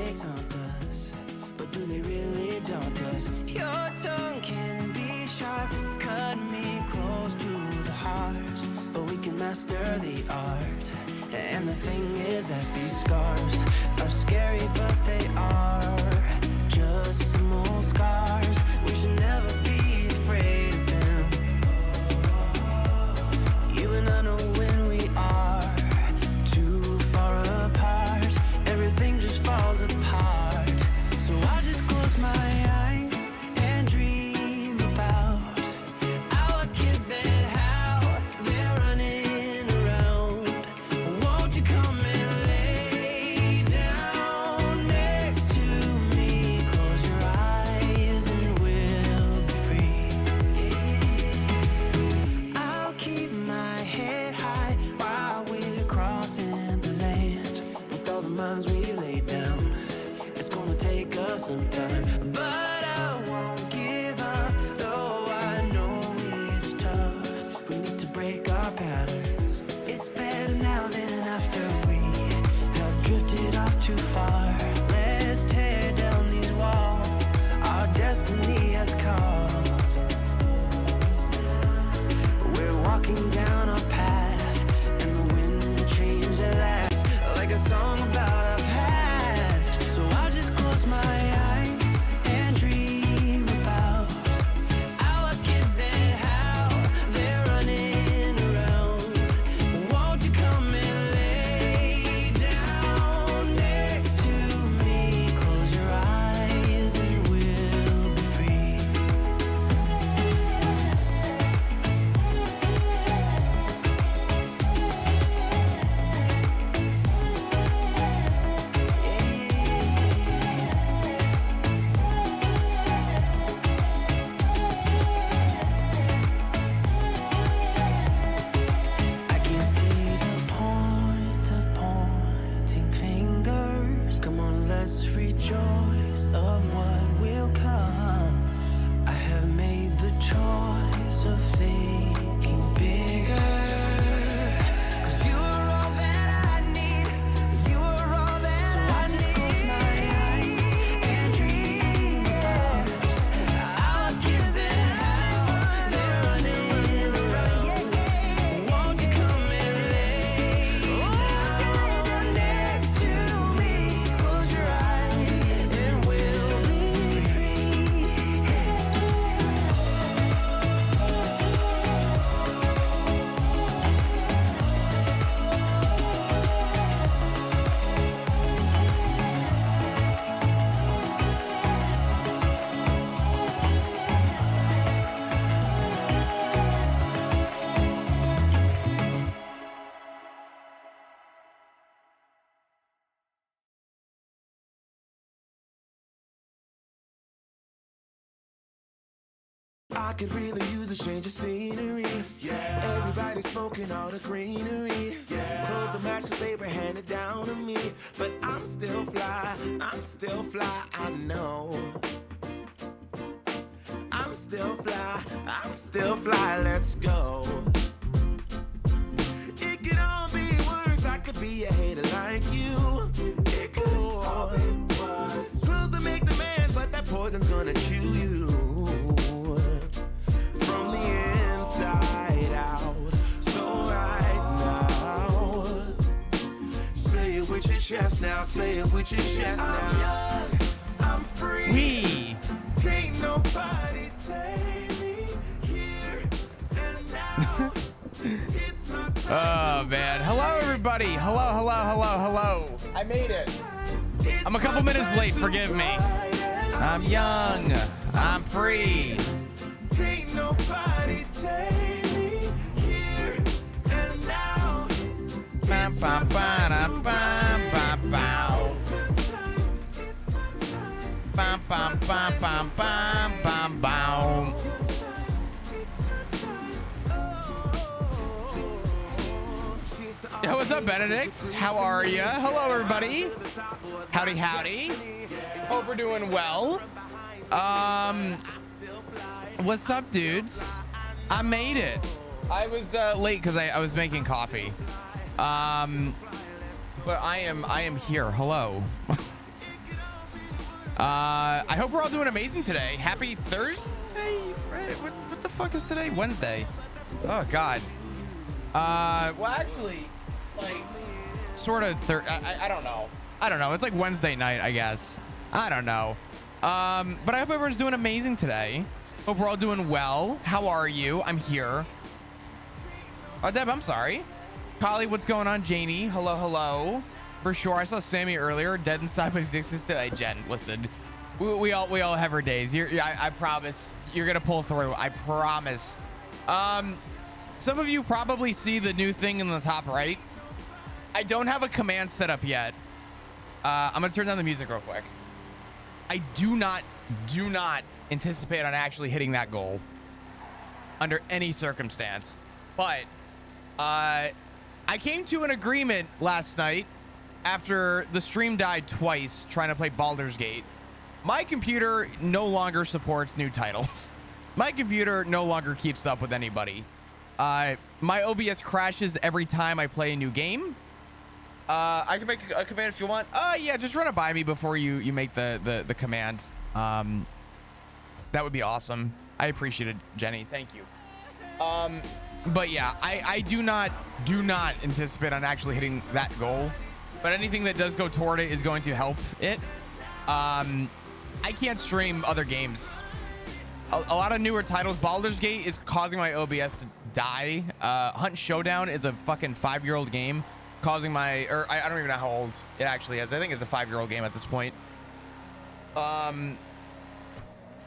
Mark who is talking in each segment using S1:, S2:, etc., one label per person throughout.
S1: mistakes haunt us, but do they really daunt us? Your tongue can be sharp, cut me close to the heart, but we can master the art. And the thing is that these scars are scary, but they are just some old scars. We should never be afraid of them. You and I know when we are too far apart, everything just falls apart. So I just close my eyes and dream about our kids and how they're running around. Won't you come and lay down next to me? Close your eyes and we'll be free. I'll keep my head high while we're crossing the land. With all the minds we lay down, it's gonna take us some time, but I won't give up, though I know it's tough. We need to break our patterns. It's better now than after we have drifted off too far. Let's tear down these walls our destiny has called. We're walking down a path, and the wind will change at last, like a song about our past. So I just close my eyes and dream about our kids and how they're running around. Won't you come and lay down next to me? Close your eyes and we'll be free. I can't see the point of pointing fingers. Come on, let's rejoice of what will come. I have made the choice of thinking bigger. 'Cause you are all that I need. You are all that I need. So I just close my eyes and dream about our kids and how they're running around. Won't you come and lay down next to me? Close your eyes and we'll be free.
S2: I could really use a change of scenery. Yeah. Everybody smoking all the greenery. Yeah. Close the matches they were handed down to me. But I'm still fly, I know. I'm still fly, let's go. It could all be worse, I could be a hater like you. It could all be worse. Pills to make the man, but that poison's gonna chew you from the inside out. So right now, say it with your chest now, say it with your chest now. I'm young, I'm free. Can't nobody take me here and now. It's my
S3: Oh man, hello everybody. Hello. I made it. I'm a couple minutes late, forgive me. I'm young, I'm free.
S2: Can't nobody take me here and now.
S3: Bam, bam, bam, bam, bam, bam. Bam, bam, bam, bam, bam, bam, bam. Yo, what's up, Benedict? How are you? Hello, everybody. Howdy. Hope we're doing well. What's up, dudes? I made it. I was late because I was making coffee. But I am here. Hello. I hope we're all doing amazing today. Happy Thursday. Right? What the fuck is today? Wednesday. Oh God. Well, actually, like, sort of. I don't know. I don't know. It's like Wednesday night, I guess. I don't know. But I hope everyone's doing amazing today. Hope we're all doing well. How are you? I'm here. Oh, Deb, I'm sorry. Collie, what's going on? Janie, hello, hello. For sure. I saw Sammy earlier. Dead inside but exists today. Jen, listen. We all have our days. I promise. You're gonna pull through. I promise. Some of you probably see the new thing in the top right. I don't have a command set up yet. I'm gonna turn down the music real quick. I do not anticipate on actually hitting that goal under any circumstance. But I came to an agreement last night after the stream died twice trying to play Baldur's Gate. My computer no longer supports new titles. My computer no longer keeps up with anybody. My OBS crashes every time I play a new game. I can make a command if you want. Yeah, just run it by me before you make the command. That would be awesome. I appreciate it, Jenny. Thank you. But yeah, I do not anticipate on actually hitting that goal. But anything that does go toward it is going to help it. I can't stream other games. A lot of newer titles. Baldur's Gate is causing my OBS to die. Hunt Showdown is a fucking 5-year-old game. Causing my, or I don't even know how old it actually is. I think it's a 5-year-old game at this point.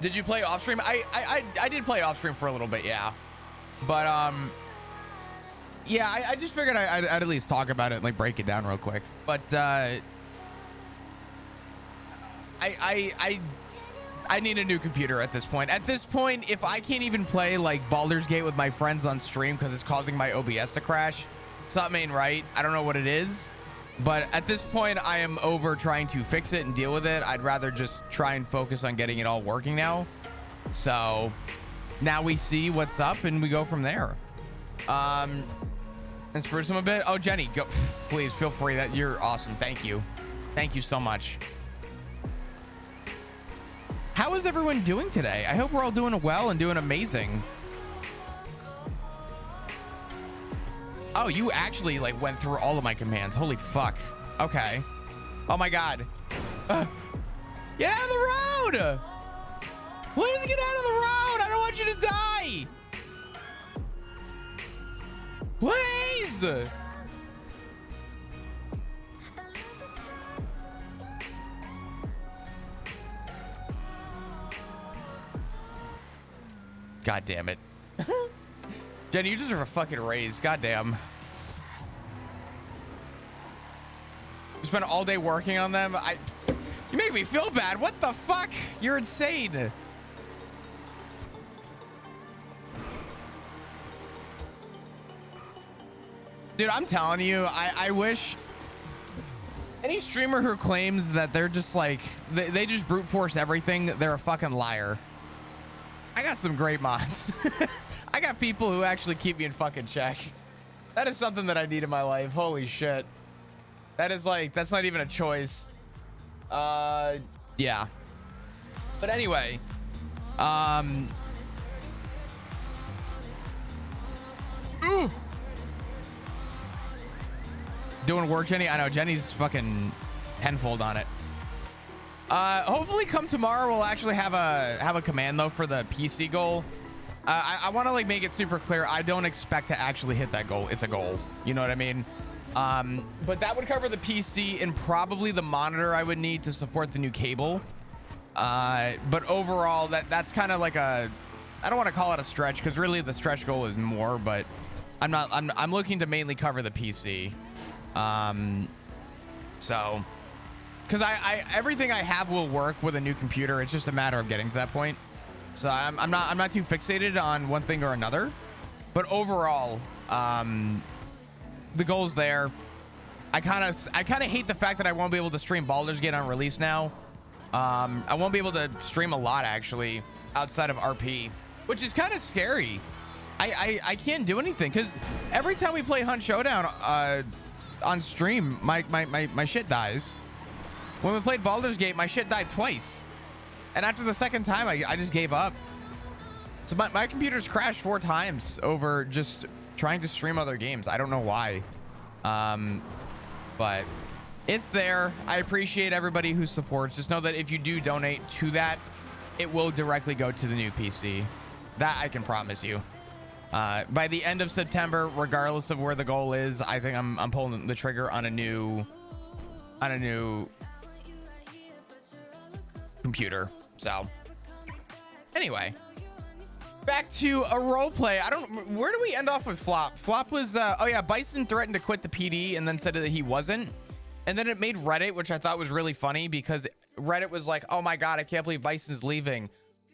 S3: Did you play off stream? I did play off stream for a little bit, yeah. But yeah, I just figured I'd at least talk about it and like break it down real quick. But I need a new computer at this point. At this point, if I can't even play like Baldur's Gate with my friends on stream because it's causing my OBS to crash, something ain't right. I don't know what it is, but at this point I am over trying to fix it and deal with it. I'd rather just try and focus on getting it all working now. So now we see what's up and we go from there. And spruce them a bit. Oh, Jenny, go, please feel free. That you're awesome. Thank you so much. How is everyone doing today? I hope we're all doing well and doing amazing. Oh, you actually like went through all of my commands. Holy fuck. Okay. Oh my God. Get out of the road. Please get out of the road. I don't want you to die. Please. God damn it. Jenny, you deserve a fucking raise. Goddamn. You spent all day working on them. You make me feel bad. What the fuck? You're insane. Dude, I'm telling you, I wish any streamer who claims that they're just like, they just brute force everything, they're a fucking liar. I got some great mods. I got people who actually keep me in fucking check. That is something that I need in my life. Holy shit. That is like, that's not even a choice. Yeah. But anyway, ooh. Doing work, Jenny? I know Jenny's fucking tenfold on it. Hopefully come tomorrow we'll actually have a command though for the PC goal. I want to like make it super clear. I don't expect to actually hit that goal. It's a goal. You know what I mean? But that would cover the PC and probably the monitor I would need to support the new cable. But overall, that's kind of like a, I don't want to call it a stretch because really the stretch goal is more, but I'm looking to mainly cover the PC. So, because everything I have will work with a new computer. It's just a matter of getting to that point. So I'm not too fixated on one thing or another, but overall, the goal's there. I kind of hate the fact that I won't be able to stream Baldur's Gate on release now. I won't be able to stream a lot actually outside of RP, which is kind of scary. I can't do anything because every time we play Hunt Showdown on stream, my shit dies. When we played Baldur's Gate, my shit died twice. And after the second time, I just gave up. So my computer's crashed 4 times over just trying to stream other games. I don't know why. But it's there. I appreciate everybody who supports. Just know that if you do donate to that, it will directly go to the new PC. That I can promise you. By the end of September, regardless of where the goal is, I think I'm pulling the trigger on a new computer. So anyway, back to a role play. Where do we end off with Flop? Flop was oh yeah, Bison threatened to quit the PD and then said that he wasn't. And then it made Reddit, which I thought was really funny because Reddit was like, oh my God, I can't believe Bison's leaving.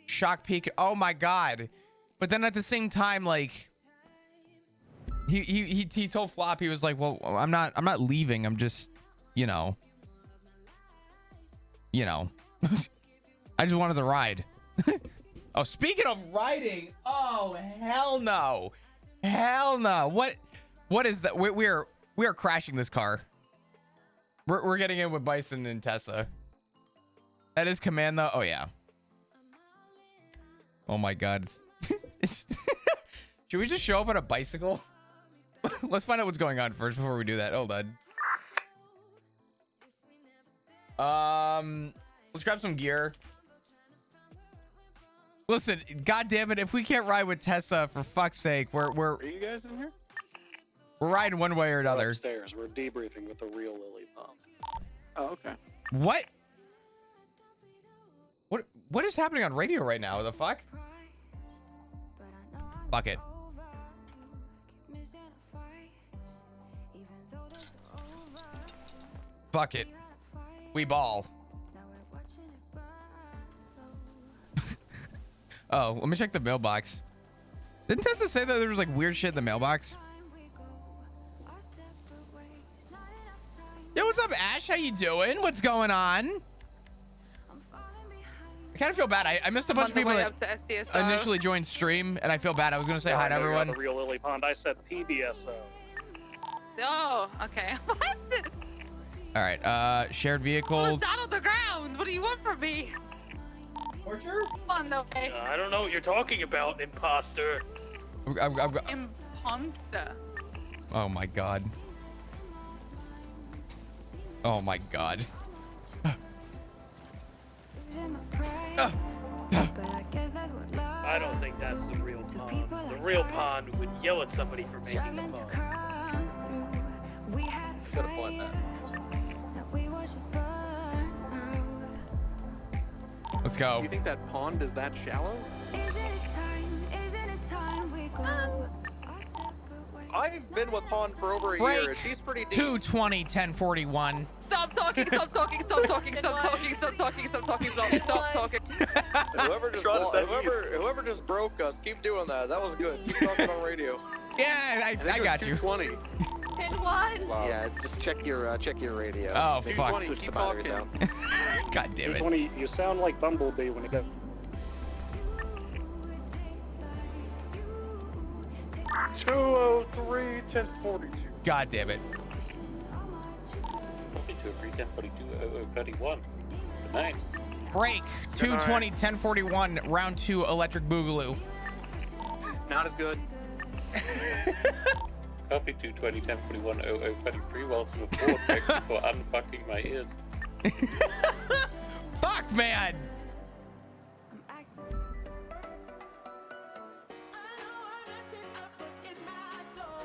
S3: Shock peak. Oh my God. But then at the same time, like he told Flop, he was like, well, I'm not leaving. I'm just, you know, I just wanted to ride. Oh, speaking of riding, oh hell no. Hell no. What is that? We are crashing this car. We're getting in with Bison and Tessa. That is command though. Oh yeah. Oh my God. It's should we just show up on a bicycle? Let's find out what's going on first before we do that. Hold on. Let's grab some gear. Listen, God damn it, if we can't ride with Tessa, for fuck's sake, we're
S4: Are you guys in here?
S3: we're riding one way or another.
S4: We're upstairs. We're debriefing with the real Lily Pond. Oh, okay.
S3: What is happening on radio right now? The fuck? Fuck it. Fuck it. We ball. Oh, let me check the mailbox. Didn't Tessa say that there was like weird shit in the mailbox? Yo, what's up, Ash? How you doing? What's going on? I kind of feel bad. I missed a bunch of people that initially joined stream, and I feel bad. I was gonna say hi to everyone.
S4: The real Lily Pond. I said PBSO.
S5: Oh, okay. What?
S3: All right. Shared vehicles.
S5: Down on the ground. What do you want from me?
S3: Torture?
S5: On the way.
S4: I don't know what you're talking about, imposter.
S5: Imposter.
S3: Oh my God. Oh my God.
S4: I don't think that's the real pond. The real pond would yell at somebody for making the pond. Could have won that.
S3: Let's go.
S6: You think that pond is that shallow? I've been with Pond for over a year. She's pretty deep.
S3: 220 1041.
S5: Stop talking, stop talking, stop talking, stop talking, stop talking, stop talking, stop talking.
S6: Whoever just broke us, keep doing that. That was good. Keep talking on radio.
S3: Yeah, I got you.
S6: 220.
S5: And what?
S6: Wow. Yeah, just check your radio.
S3: Oh fuck.
S6: 220, keep talking.
S3: God damn it.
S4: 220, you sound like Bumblebee when you go. 203 1042.
S3: God damn it.
S4: 203 1042 031. Good night.
S3: Break. 220 1041. Round 2 electric boogaloo.
S6: Not as good.
S4: Copy 220 1041 0033. Welcome aboard. Thank you for unfucking my ears.
S3: Fuck, man.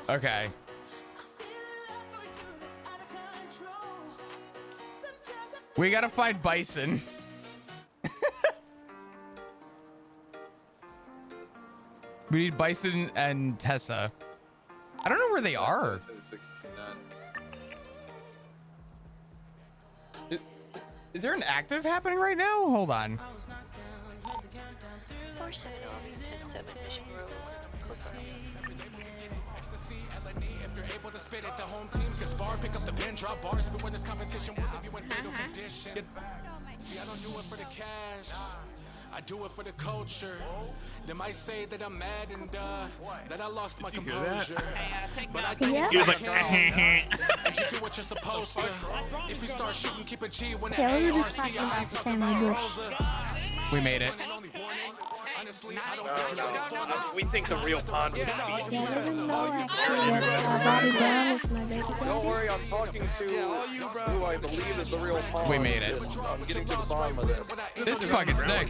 S3: Okay. We gotta find Bison. We need Bison and Tessa. I don't know where they are. Is there an active happening right now? Hold on.
S5: 47 mission road.
S7: If you're able to spit it, the home team can spar, pick up the pen, drop bars, but when this competition, what if you in fatal condition? See, I don't do it for the cash, I do it for the culture. They might say that I'm mad and that I lost my composure, but I do it for the And you do what you're supposed to. If you start shooting, keep a G when
S8: Yeah, we
S7: the
S8: were just
S7: ARC,
S8: talking
S7: I
S8: about
S7: ain't
S8: the
S7: talking
S8: family
S7: about
S8: bush.
S7: Rosa.
S3: We made it.
S7: Honestly, I don't
S4: We think the real pond would be.
S8: Yeah, doesn't know actually that Bobby Brown is my baby
S6: Don't
S8: daddy.
S6: worry, I'm talking to who I believe is the real Pawn.
S3: We made it.
S6: I'm getting to the bottom of this.
S3: This is fucking sick.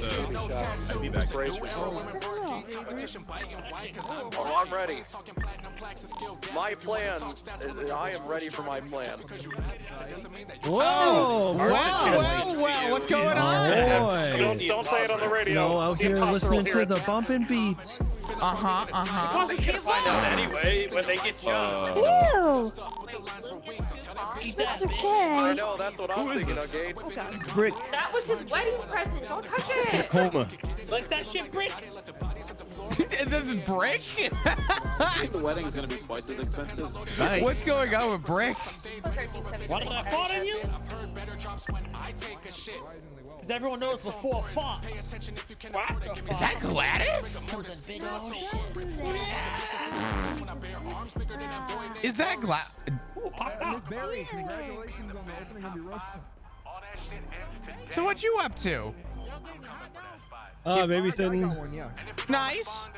S6: Oh, I'm ready. My plan is I am ready for my plan.
S3: Whoa! Well, what's going on?
S6: Don't say it on the radio.
S9: No, out here listening to the bumping beats.
S4: They can find out anyway when they get judged.
S8: Ew! Mr.
S6: I
S8: K.
S6: know, that's what I'm thinking of, Gage.
S9: Brick.
S5: That was his wedding present. Don't touch it.
S9: Coma.
S10: Like that shit, Brick.
S3: This is Brick?
S11: The wedding is going to be twice as expensive.
S9: Nice.
S3: What's going on with Brick?
S10: What did I fart on you? Because everyone knows before fart.
S3: Is that Gladys? Is that Gladys?
S10: Miss Berry,
S9: congratulations on the opening of your roast.
S3: So what you up to?
S9: Babysitting.
S3: Nice.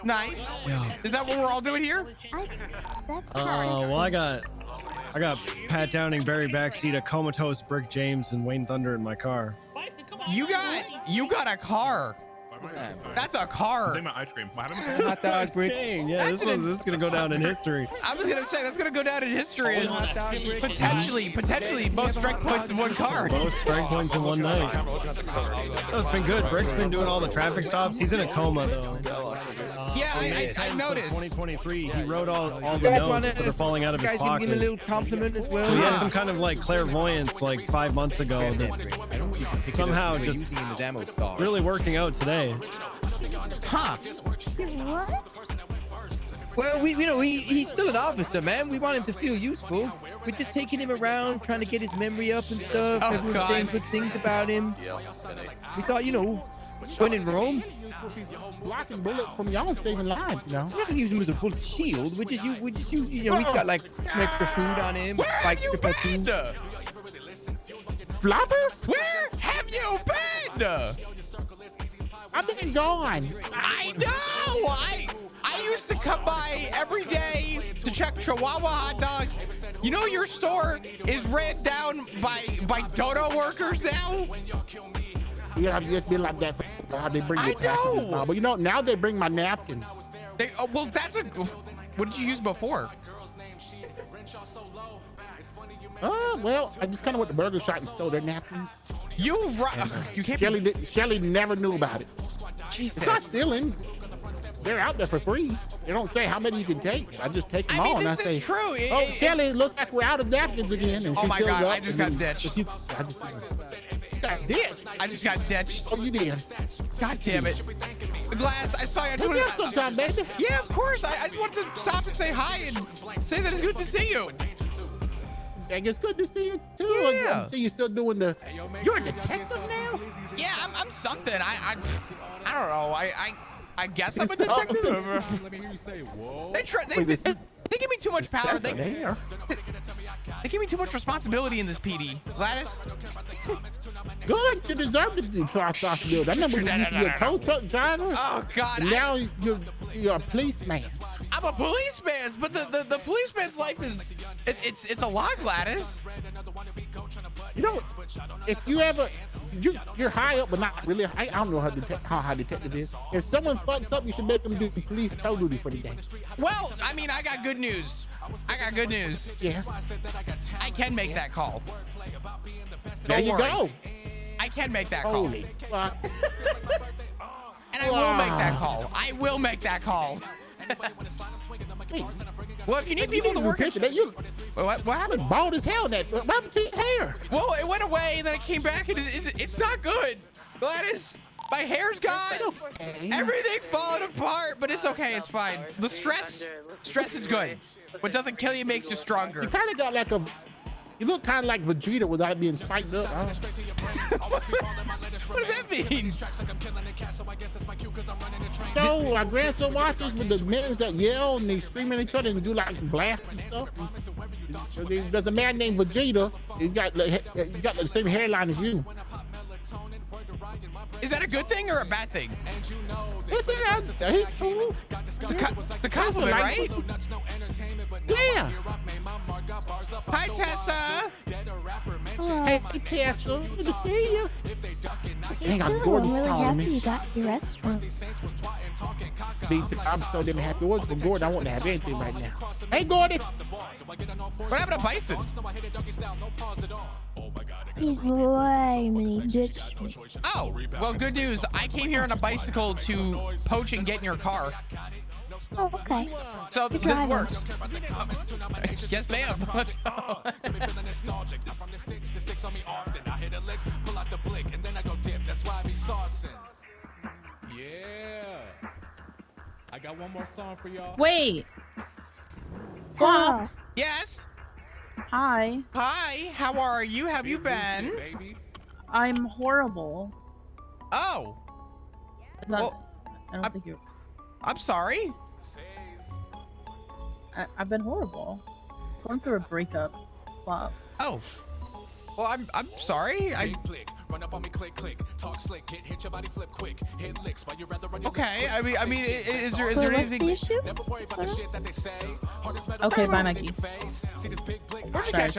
S9: Yeah.
S3: Is that what we're all doing here?
S8: That's
S9: Well, I got Pat Downing, Barry backseat, a comatose Brick James, and Wayne Thunder in my car.
S3: You got a car. That's a car.
S12: My ice cream. What happened?
S9: Hot dog Brick. Yeah, this is gonna go down in history.
S3: I was gonna say that's gonna go down in history as potentially most strike points in one car.
S9: Most strike points in one night. That's been good. Brick's been doing all the traffic stops. He's in a coma though.
S3: Yeah, I noticed.
S9: 2023. He wrote all the notes that are falling out of his pocket.
S13: Give him a little compliment as well.
S9: So he had some kind of like clairvoyance like 5 months ago that somehow just really working out today.
S3: Huh?
S8: What?
S13: Well, he's still an officer, man. We want him to feel useful. We're just taking him around, trying to get his memory up and stuff.
S3: Oh,
S13: Everyone's
S3: God.
S13: saying good things about him. We thought, when in Rome,
S14: blocking bullets from y'all saving lives,
S13: we're not gonna use him as a bullet shield. We just use, he's got like some extra food on him.
S3: Where have you been?
S14: Floppers?
S3: Where have you been?
S14: I've been gone.
S3: I know. I used to come by every day to check Chihuahua hot dogs. You know your store is ran down by dodo workers now.
S14: Yeah, I've just been like that. How they bring your packages now. But now they bring my napkins.
S3: Well, that's a. What did you use before?
S14: Well, I just kind of went to Burger Shot and stole their napkins.
S3: You can't.
S14: Shelly never knew about it.
S3: Jesus.
S14: It's not stealing. They're out there for free. They don't say how many you can take. I just take them all.
S3: This
S14: and I
S3: is
S14: say,
S3: true.
S14: Oh, Shelly, it looks like we're out of napkins again. And
S3: Oh
S14: she
S3: my
S14: fills
S3: God!
S14: up
S3: I just got ditched.
S14: Got ditched?
S3: I just got ditched.
S14: Oh, you did.
S3: God damn it. Glass, I saw you.
S14: Come here sometime, baby.
S3: Yeah, of course. I just wanted to stop and say hi and say that it's good to see you.
S14: It's good to see you too.
S3: Yeah.
S14: I see you still doing you're a detective now?
S3: Yeah, I'm something. I don't know. I guess I'm a detective.
S7: Let me hear you say, whoa.
S3: They give me too much power. They give me too much responsibility in this PD. Gladys.
S14: Good, you deserve the responsibility. I remember when you used to be a tow truck driver.
S3: Oh God!
S14: Now you're a policeman.
S3: I'm a policeman, but the policeman's life is it's a lot, Gladys.
S14: If you ever you're high up, but not really. I don't know how high detective is. If someone fucks up, you should make them do police tow duty for the day.
S3: Well, I mean, I got good news.
S14: Yeah.
S3: I can make that call.
S14: There you go.
S3: I can make that call.
S14: Holy fuck.
S3: And I will make that call. I will make that call. Well, if you need people to work it. What happened?
S14: Bald as hell. What happened to his hair?
S3: Well, it went away and then it came back and it's not good. Gladys, my hair's gone. Everything's falling apart, but it's okay. It's fine. The stress is good. What doesn't kill you makes you stronger.
S14: You kind of got like You look kind of like Vegeta without being spiked up. Huh?
S3: What does that mean?
S14: So my grandson watches with the men that yell and they scream at each other and do like some blasting stuff. There's a man named Vegeta. He got the same hairline as you.
S3: Is that a good thing or a bad thing?
S14: He's cool.
S3: It's a compliment, right?
S14: Yeah.
S3: Hi, Tessa.
S14: Hey, Tessa. Good to see you. Hang on,
S8: Oh,
S14: Gordon's
S8: I'm really
S14: calling
S8: happy
S14: me.
S8: you got your restaurant.
S14: I'm so damn happy. It was for Gordon. I want to have anything right now. Hey, Gordon.
S3: What happened to Bison?
S8: He's lame and he ditched me.
S3: Oh, well, good news. I came here on a bicycle to poach and get in your car.
S8: Oh, okay.
S3: So
S8: You're
S3: this
S8: driving.
S3: works. Yes, ma'am. Let's go.
S7: Yeah. I got one more song for y'all.
S5: Wait.
S8: Oh,
S3: Yes.
S5: Hi.
S3: Hi. How are you? Have you been?
S5: I'm horrible.
S3: Oh.
S5: Is that,
S3: Well,
S5: I don't think you.
S3: I'm sorry.
S5: I've been horrible. Going through a breakup. Flop.
S3: Oh. Well, I'm sorry.
S7: Run up on me, click, click, talk slick, hit your body, flip quick, hit licks, but you rather run your
S3: Okay. I mean, is there
S8: what's the
S3: anything?
S8: issue?
S7: Never worry about the shit that they say.
S5: Okay, bye, Mikey.
S3: Where'd you
S5: Sorry,
S3: catch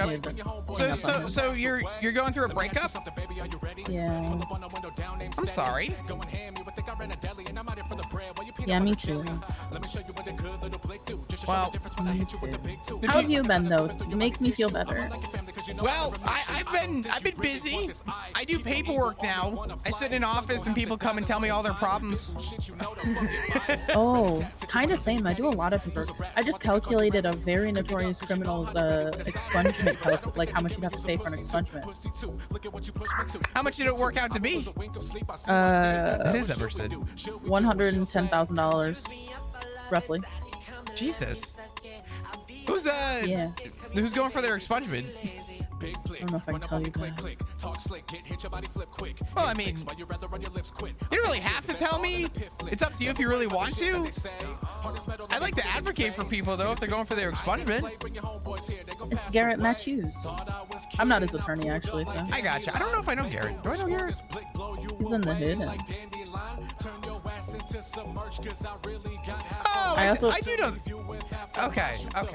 S3: up? So you're going through a breakup?
S5: Yeah.
S3: I'm sorry.
S5: Yeah, me too.
S3: Well,
S5: How have you been though? You make me feel better.
S3: well, I've been busy. I do paperwork now. I sit in an office and people come and tell me all their problems.
S5: Oh, kind of same. I do a lot of paper. I just calculated a very notorious criminal's expungement, like how much you'd have to pay for an expungement.
S3: How much did it work out to be? It is Everson.
S5: $110,000, roughly.
S3: Jesus. Who's
S5: Yeah.
S3: Who's going for their expungement?
S5: I don't know if I can tell you that.
S3: Well, I mean, you don't really have to tell me. It's up to you if you really want to. I'd like to advocate for people, though, if they're going for their expungement.
S5: It's Garrett Matthews. I'm not his attorney, actually, so.
S3: I gotcha. I don't know if I know Garrett. Do I know Garrett?
S5: He's in the hood.
S3: Oh,
S5: I also-
S3: I do know. Okay.
S5: I
S3: do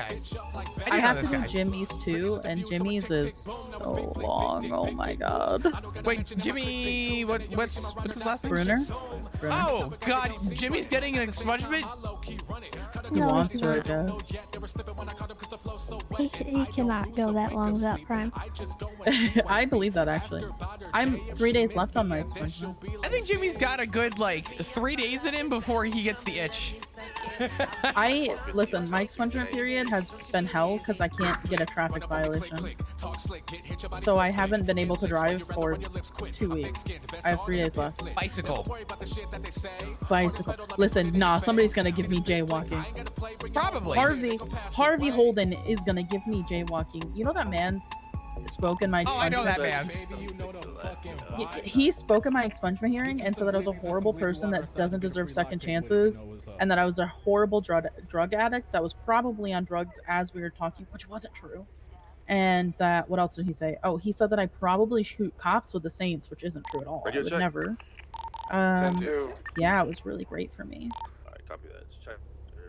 S5: have
S3: know
S5: to
S3: this
S5: do
S3: guy.
S5: Jimmy's too, and Jimmy's is so long. Oh my god.
S3: Wait, Jimmy, what's his last name?
S5: Bruner?
S3: Oh God, Jimmy's getting an expungement.
S5: He
S8: No,
S5: wants
S8: he's
S5: to, I
S8: not.
S5: guess.
S8: He cannot go that long without crime.
S5: I believe that actually. I'm 3 days left on my expungement.
S3: I think Jimmy's got a good like 3 days in him before he gets the itch.
S5: Listen, my expungement period has been hell because I can't get a traffic violation. So I haven't been able to drive for 2 weeks. I have 3 days left.
S3: Bicycle.
S5: Bicycle. Listen, nah, somebody's gonna give me jaywalking.
S3: Probably.
S5: Harvey Holden is gonna give me jaywalking. You know that man's spoke in my expungement.
S3: Oh, I know that man.
S5: He spoke in my expungement hearing and said that I was a horrible person that doesn't deserve second chances, and that I was a horrible drug addict that was probably on drugs as we were talking, which wasn't true. And that, what else did he say? Oh, he said that I probably shoot cops with the Saints, which isn't true at all. I would never. Yeah, it was really great for me.
S6: Alright, copy that. Check.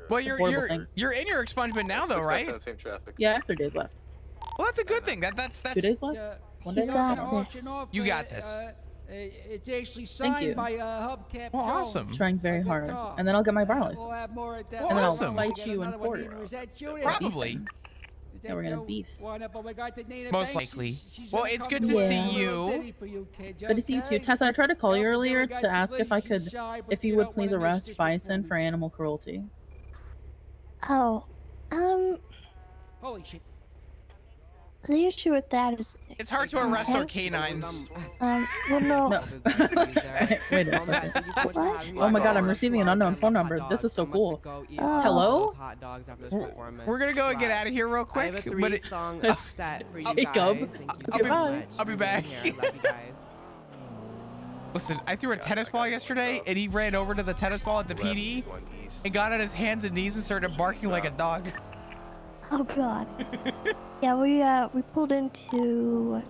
S3: Well,
S5: It's a horrible thing.
S3: you're in your expungement now, though, right?
S6: Same traffic.
S5: Yeah, I have 3 days left.
S3: Well, that's a good thing. That's
S5: 2 days left? 1 day
S8: You
S5: left?
S8: got this.
S3: You got this.
S12: It's actually
S5: Thank
S12: signed
S5: you.
S12: by Hubcap
S3: Well,
S12: Jones.
S3: awesome.
S5: I'm trying very hard. And then I'll get my bar license.
S12: We'll have more at that.
S3: Well,
S5: And then I'll
S3: awesome.
S5: fight you in
S12: Another one
S5: court.
S12: here. Was that you there?
S3: Probably.
S12: Is
S5: Yeah, we're
S12: that
S5: gonna
S12: you?
S5: beef.
S12: Wonderful. We got the Nina
S3: Most
S12: Banks.
S3: likely.
S12: She's
S3: Well,
S12: gonna
S3: it's
S12: come
S3: good
S12: do
S3: to
S12: a
S3: see
S12: little
S3: you.
S12: ditty for you kids,
S5: Good to see you too.
S12: okay?
S5: Tessa, I tried to call you
S12: Don't
S5: earlier
S12: forget we
S5: to
S12: got
S5: ask if I
S12: She's
S5: could,
S12: shy, but
S5: if you
S12: you
S5: would
S12: don't
S5: please
S12: wanna miss
S5: arrest
S12: this
S5: Bison for
S12: performance.
S5: animal cruelty.
S8: Oh,
S12: Holy shit.
S8: The issue with that is
S3: It's hard to arrest our canines.
S8: well, no.
S5: Wait a second. Oh my god, I'm receiving an unknown phone number. This is so cool. Hello?
S3: We're gonna go and get out of here real quick.
S5: It's Jacob.
S3: I'll be back. Listen, I threw a tennis ball yesterday, and he ran over to the tennis ball at the PD and got on his hands and knees and started barking like a dog.
S8: Oh god. Yeah, we pulled into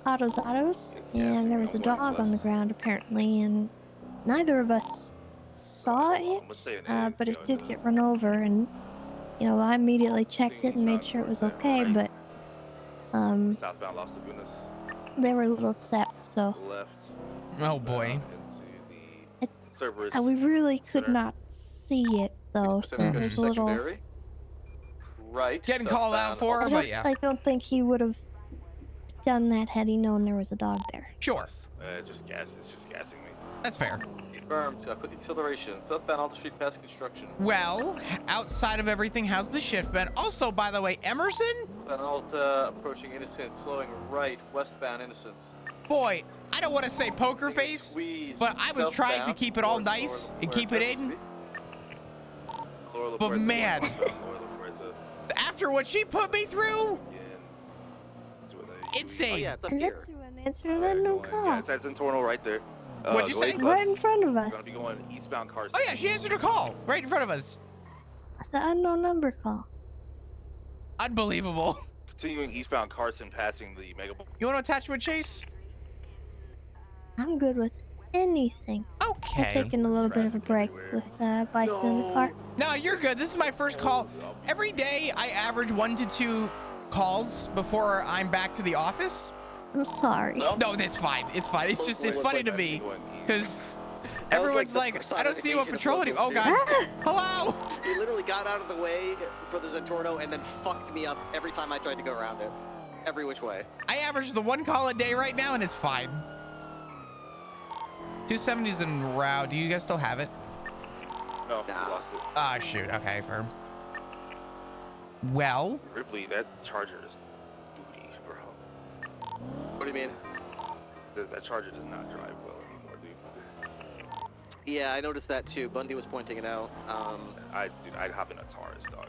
S8: Autos, and there was a dog on the ground apparently, and neither of us saw it, but it did get run over, and you know, I immediately checked it and made sure it was okay, but
S6: Southbound Los Lagunas.
S8: they were a little upset, so
S3: Oh boy.
S8: we really could not see it though, so it was a little.
S6: Right.
S3: Getting called out for her, but yeah.
S8: I don't think he would have done that had he known there was a dog there.
S3: Sure.
S6: It's just gassing me.
S3: That's fair.
S6: Confirmed. Quick acceleration. Southbound Alta Street past construction.
S3: Well, outside of everything, how's the shift been? Also, by the way, Emerson?
S6: Southbound Alta approaching Innocence, slowing right, westbound Innocence.
S3: Boy, I don't want to say poker face, but I was trying to keep it all nice and keep it in. But man, after what she put me through, insane.
S6: Oh, yeah, it's up
S8: And
S6: here.
S8: that's you an answer that no call.
S6: Yeah, it's in Tornal right there.
S3: What'd you say?
S8: Right in front of
S6: We're gonna
S8: us.
S6: be going eastbound Carson.
S3: Oh yeah, she answered her call right in front of us.
S8: The unknown number call.
S3: Unbelievable.
S6: Continuing eastbound Carson, passing the mega.
S3: You want to attach to a chase?
S8: I'm good with anything.
S3: Okay.
S8: I've taken a little bit of a break with Bison in the car.
S3: No, you're good. This is my first call. Every day I average 1 to 2 calls before I'm back to the office.
S8: I'm sorry.
S3: No, that's fine. It's fine. It's just, it's funny to me because everyone's like, I don't see you on patrol anymore. Oh god. Hello.
S15: He literally got out of the way for the Zentorno and then fucked me up every time I tried to go around it. Every which way.
S3: I average the 1 call a day right now and it's fine. 270's en route. Do you guys still have it?
S6: No, we lost it.
S3: Ah, shoot. Okay, firm. Well.
S6: Ripley, that Charger is booty, bro.
S15: What do you mean?
S6: That Charger does not drive well anymore, dude.
S15: Yeah, I noticed that too. Bundy was pointing it out.
S6: I'd hop in a Taurus, dog.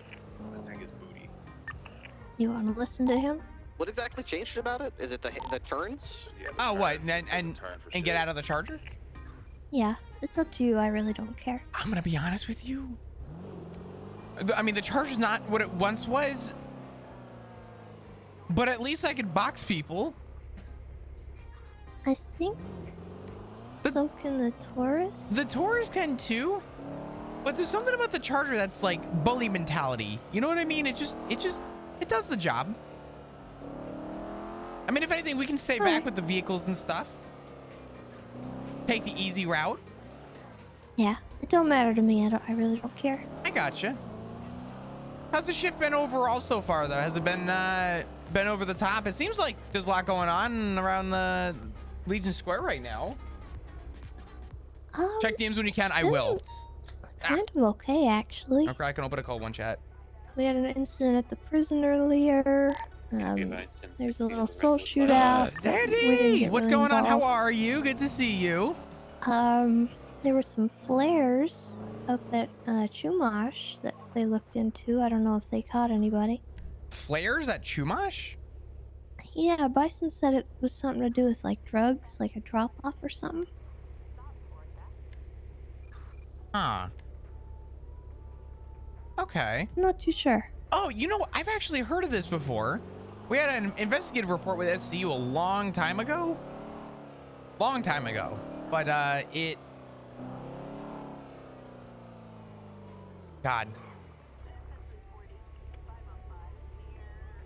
S6: That thing is booty.
S8: You want to listen to him?
S15: What exactly changed about it? Is it the turns?
S6: Yeah,
S3: Oh, what? And get out of the Charger?
S8: Yeah, it's up to you. I really don't care.
S3: I'm gonna be honest with you. I mean, the Charger's not what it once was, but at least I could box people.
S8: I think so can the Taurus.
S3: The Taurus can too, but there's something about the Charger that's like bully mentality. You know what I mean? It does the job. I mean, if anything, we can stay back with the vehicles and stuff. Take the easy route.
S8: Yeah, it don't matter to me. I really don't care.
S3: I gotcha. How's the shift been overall so far, though? Has it been over the top? It seems like there's a lot going on around the Legion Square right now. Check DMs when you can. I will.
S8: Kind of okay, actually.
S3: Okay, I can open a call one chat.
S8: We had an incident at the prison earlier. There's a little soul shootout.
S3: Daddy, what's going on? How are you? Good to see you.
S8: There were some flares up at Chumash that they looked into. I don't know if they caught anybody.
S3: Flares at Chumash?
S8: Yeah, Bison said it was something to do with like drugs, like a drop off or something.
S3: Huh. Okay.
S8: I'm not too sure.
S3: Oh, you know what? I've actually heard of this before. We had an investigative report with SCU a long time ago. But God.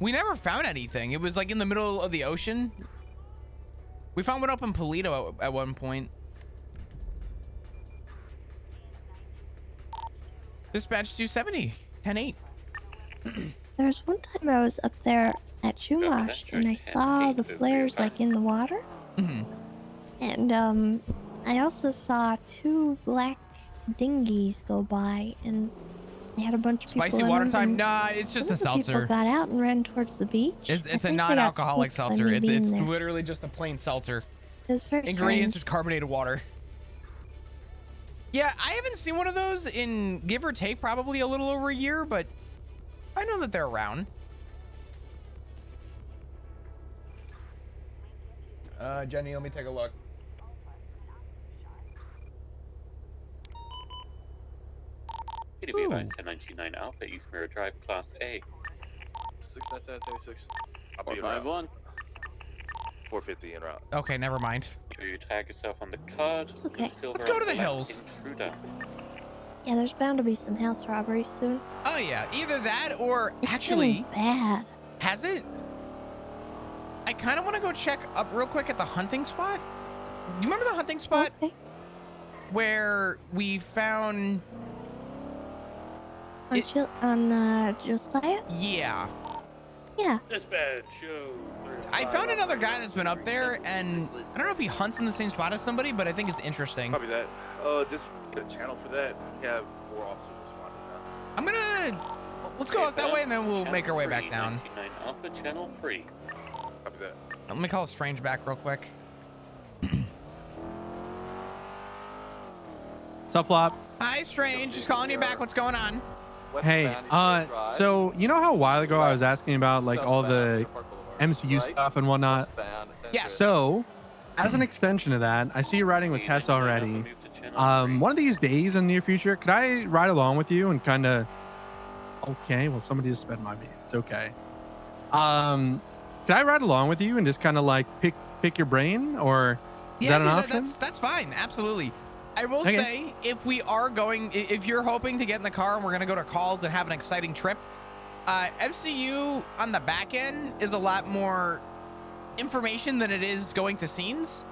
S3: We never found anything. It was like in the middle of the ocean. We found one up in Polito at one point. Dispatch 270, 10-8.
S8: There was one time I was up there at Chumash and I saw the flares like in the water. And I also saw 2 black dinghies go by, and They had a bunch of people
S3: Spicy
S8: in
S3: water
S8: them,
S3: time?
S8: and
S3: Nah, it's just a
S8: some of the
S3: seltzer.
S8: People got out and ran towards the beach.
S3: It's
S8: I
S3: a
S8: think they got
S3: non-alcoholic
S8: spooked by
S3: seltzer.
S8: me
S3: It's
S8: being there.
S3: literally just a plain seltzer.
S8: It was very
S3: Ingredients
S8: strange.
S3: is carbonated water. Yeah, I haven't seen one of those in, give or take, probably a little over a year, but I know that they're around. Jenny, let me take a look.
S16: KDB 1099 Alpha, East Mirror Drive, Class A.
S6: 69776. I'll be
S11: 451.
S6: 450 en route.
S3: Okay, never mind.
S16: Sure you tag yourself on the card.
S8: It's okay.
S3: Let's go to the hills.
S16: Intruder.
S8: Yeah, there's bound to be some house robberies soon.
S3: Oh yeah, either that or
S8: It's
S3: actually,
S8: getting bad.
S3: has it? I kind of want to go check up real quick at the hunting spot. You remember the hunting spot where we found?
S8: On Josiah?
S3: Yeah.
S8: Yeah.
S4: Dispatch, show.
S3: I found another guy that's been up there, and I don't know if he hunts in the same spot as somebody, but I think it's interesting.
S6: Copy that. Just get a channel for that. We have 4 officers responding now.
S3: Let's go up that way, and then we'll make our way back down.
S16: 99 Alpha, Channel 3.
S6: Copy that.
S3: Let me call Strange back real quick.
S17: What's up, Flop?
S3: Hi, Strange. Just calling you back. What's going on?
S17: Hey, so you know how a while ago I was asking about like all the MCU stuff and whatnot?
S3: Yes.
S17: So, as an extension of that, I see you're riding with Tess already. One of these days in the near future, could I ride along with you and kind of? Okay, well somebody just sped my beat. It's okay. Could I ride along with you and just kind of like pick your brain, or is that an option?
S3: That's fine. Absolutely. I will
S17: Okay.
S3: say, if we are going, if you're hoping to get in the car and we're going to go to calls and have an exciting trip, MCU on the back end is a lot more information than it is going to scenes.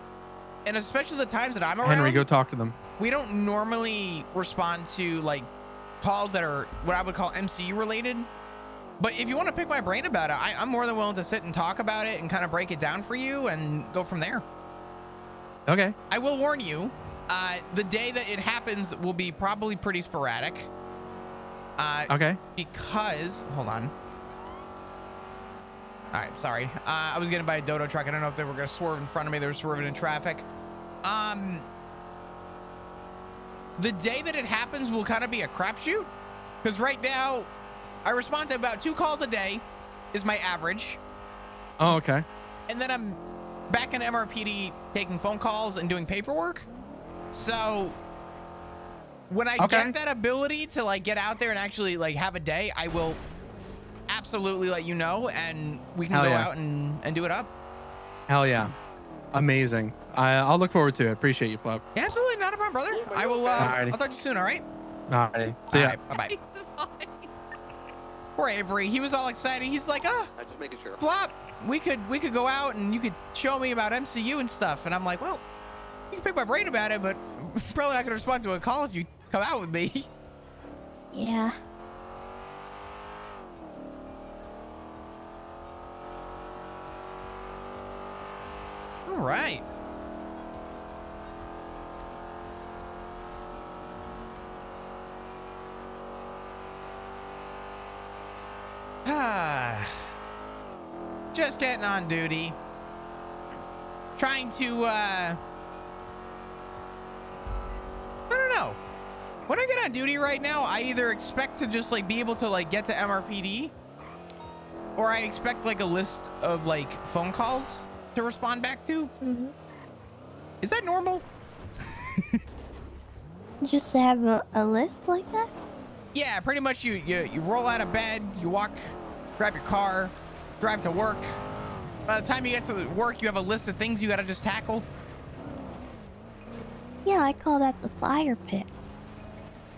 S3: And especially the times that I'm around,
S17: Henry, go talk to them.
S3: we don't normally respond to like calls that are what I would call MCU related. But if you want to pick my brain about it, I'm more than willing to sit and talk about it and kind of break it down for you and go from there.
S17: Okay.
S3: I will warn you, the day that it happens will be probably pretty sporadic.
S17: Okay.
S3: Because, hold on. All right, sorry. I was getting by a dodo truck. I don't know if they were going to swerve in front of me. They were swerving in traffic. The day that it happens will kind of be a crapshoot. Because right now, I respond to about 2 calls a day is my average.
S17: Oh, okay.
S3: And then I'm back in MRPD taking phone calls and doing paperwork. So when I get that ability to like get out there and actually like have a day, I will absolutely let you know, and we can go out and do it up.
S17: Hell yeah. Amazing. I'll look forward to it. Appreciate you, Flop.
S3: Yeah, absolutely, not a problem, brother. I will.
S17: Alrighty.
S3: I'll talk to you soon. All right.
S17: Alrighty. See ya.
S3: Bye bye. Poor Avery. He was all excited. He's like,
S15: I'm just making sure.
S3: Flop, we could go out and you could show me about MCU and stuff. And I'm like, well, you can pick my brain about it, but I'm probably not gonna respond to a call if you come out with me.
S8: Yeah.
S3: All right. Just getting on duty. Trying to, I don't know. When I get on duty right now, I either expect to just like be able to like get to MRPD, or I expect like a list of like phone calls to respond back to.
S8: Mm-hmm.
S3: Is that normal?
S8: Just to have a list like that?
S3: Yeah, pretty much you roll out of bed, you walk, grab your car, drive to work. By the time you get to work, you have a list of things you gotta just tackle.
S8: Yeah, I call that the fire pit.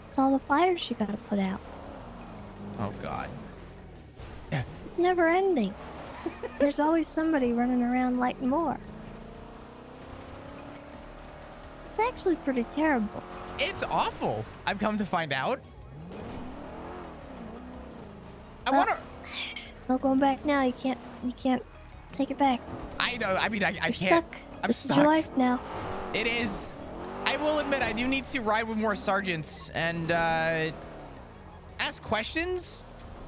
S8: It's all the fires you gotta put out.
S3: Oh, God.
S8: It's never ending. There's always somebody running around lighting more. It's actually pretty terrible.
S3: It's awful, I've come to find out. I wanna...
S8: No going back now. You can't take it back.
S3: I know, I mean, I
S8: You're
S3: can't.
S8: stuck.
S3: I'm
S8: This
S3: stuck.
S8: is your life now.
S3: It is. I will admit, I do need to ride with more sergeants, and ask questions,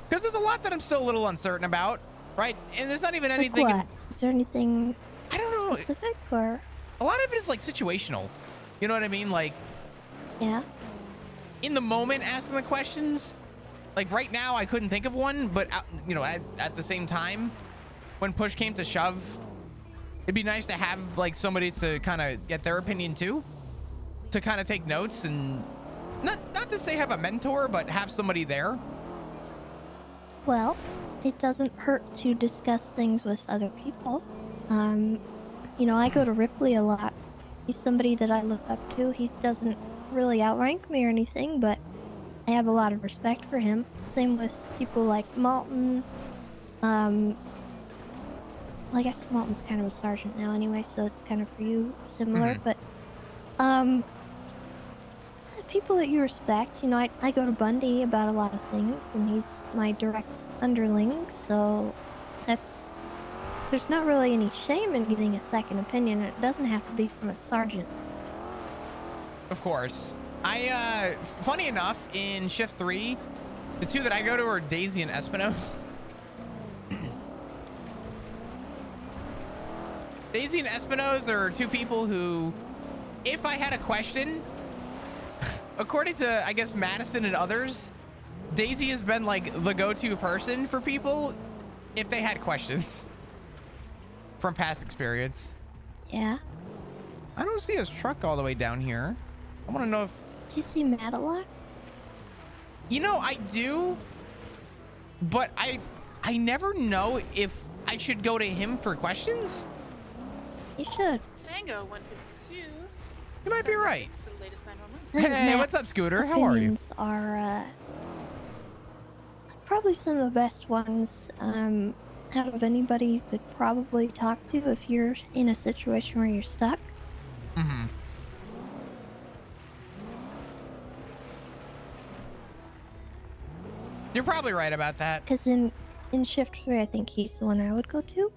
S3: because there's a lot that I'm still a little uncertain about, right? And there's not even
S8: Like
S3: anything.
S8: what? Is there anything
S3: I don't know.
S8: specific or?
S3: A lot of it is like situational. You know what I mean? Like,
S8: yeah.
S3: In the moment, asking the questions. Like right now, I couldn't think of one, but you know, at the same time, when push came to shove, it'd be nice to have like somebody to kind of get their opinion too, to kind of take notes and not to say have a mentor, but have somebody there.
S8: Well, it doesn't hurt to discuss things with other people. You know, I go to Ripley a lot. He's somebody that I look up to. He doesn't really outrank me or anything, but I have a lot of respect for him. Same with people like Malton. Well, I guess Malton's kind of a sergeant now anyway, so it's kind of for you similar. But people that you respect, you know, I go to Bundy about a lot of things, and he's my direct underling, so there's not really any shame in getting a second opinion. It doesn't have to be from a sergeant.
S3: Of course. Funny enough, in shift 3, the two that I go to are Daisy and Espinosa. Daisy and Espinosa are two people who, if I had a question, according to, I guess, Madison and others, Daisy has been like the go-to person for people if they had questions from past experience.
S8: Yeah.
S3: I don't see his truck all the way down here. I want to know if...
S8: Do you see Matt a lot?
S3: You know, I do, but I never know if I should go to him for questions.
S8: You should.
S18: Tango 152.
S3: You might be right.
S18: To the latest 911.
S8: I think
S3: Hey, what's up,
S8: Matt's
S3: Scooter? How are you?
S8: opinions are probably some of the best ones out of anybody you could probably talk to if you're in a situation where you're stuck.
S3: Mm-hmm. You're probably right about that.
S8: Because in shift 3, I think he's the one I would go to.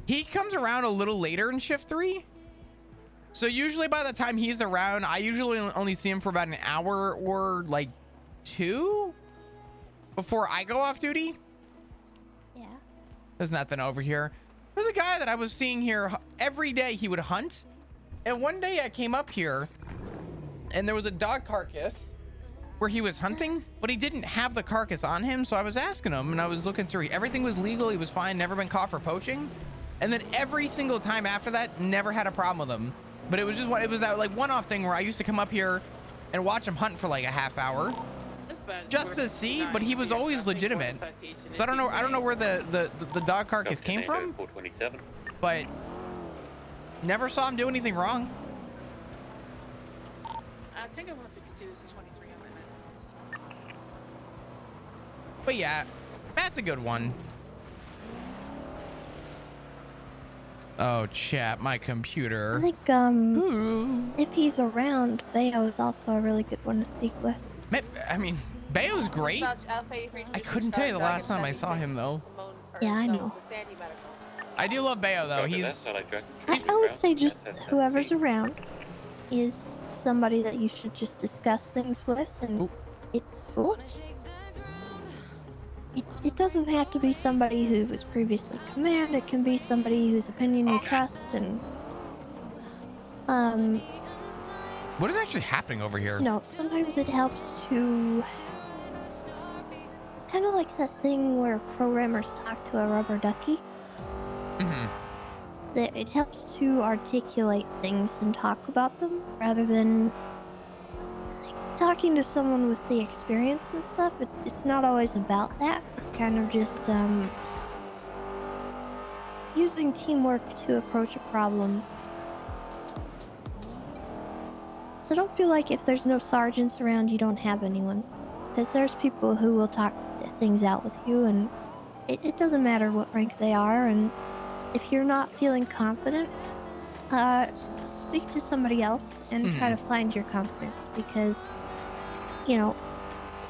S3: He comes around a little later in shift 3. So usually by the time he's around, I usually only see him for about an hour or like 2 before I go off duty.
S8: Yeah.
S3: There's nothing over here. There's a guy that I was seeing here every day. He would hunt. And one day I came up here and there was a dog carcass where he was hunting, but he didn't have the carcass on him. So I was asking him and I was looking through. Everything was legal. He was fine. Never been caught for poaching. And then every single time after that, never had a problem with him. But it was just it was that like one-off thing where I used to come up here and watch him hunt for like a half hour just to see, but he was always legitimate. So I don't know where the dog carcass came from, but never saw him do anything wrong.
S18: Tango 152, this is 23 on my map.
S3: But yeah, Matt's a good one. Oh, chat, my computer.
S8: I think if he's around, Bayo is also a really good one to speak with.
S3: I mean, Bayo's great. I couldn't tell you the last time I saw him though.
S8: Yeah, I know.
S3: I do love Bayo though.
S8: I would say just whoever's around is somebody that you should just discuss things with, and it doesn't have to be somebody who was previously command. It can be somebody whose opinion you trust, and
S3: what is actually happening over here?
S8: you know, sometimes it helps to kind of like that thing where programmers talk to a rubber ducky. It helps to articulate things and talk about them rather than talking to someone with the experience and stuff. It's not always about that. It's kind of just using teamwork to approach a problem. So don't feel like if there's no sergeants around, you don't have anyone. Because there's people who will talk things out with you, and it doesn't matter what rank they are. And if you're not feeling confident, speak to somebody else and try to find your confidence, because you know,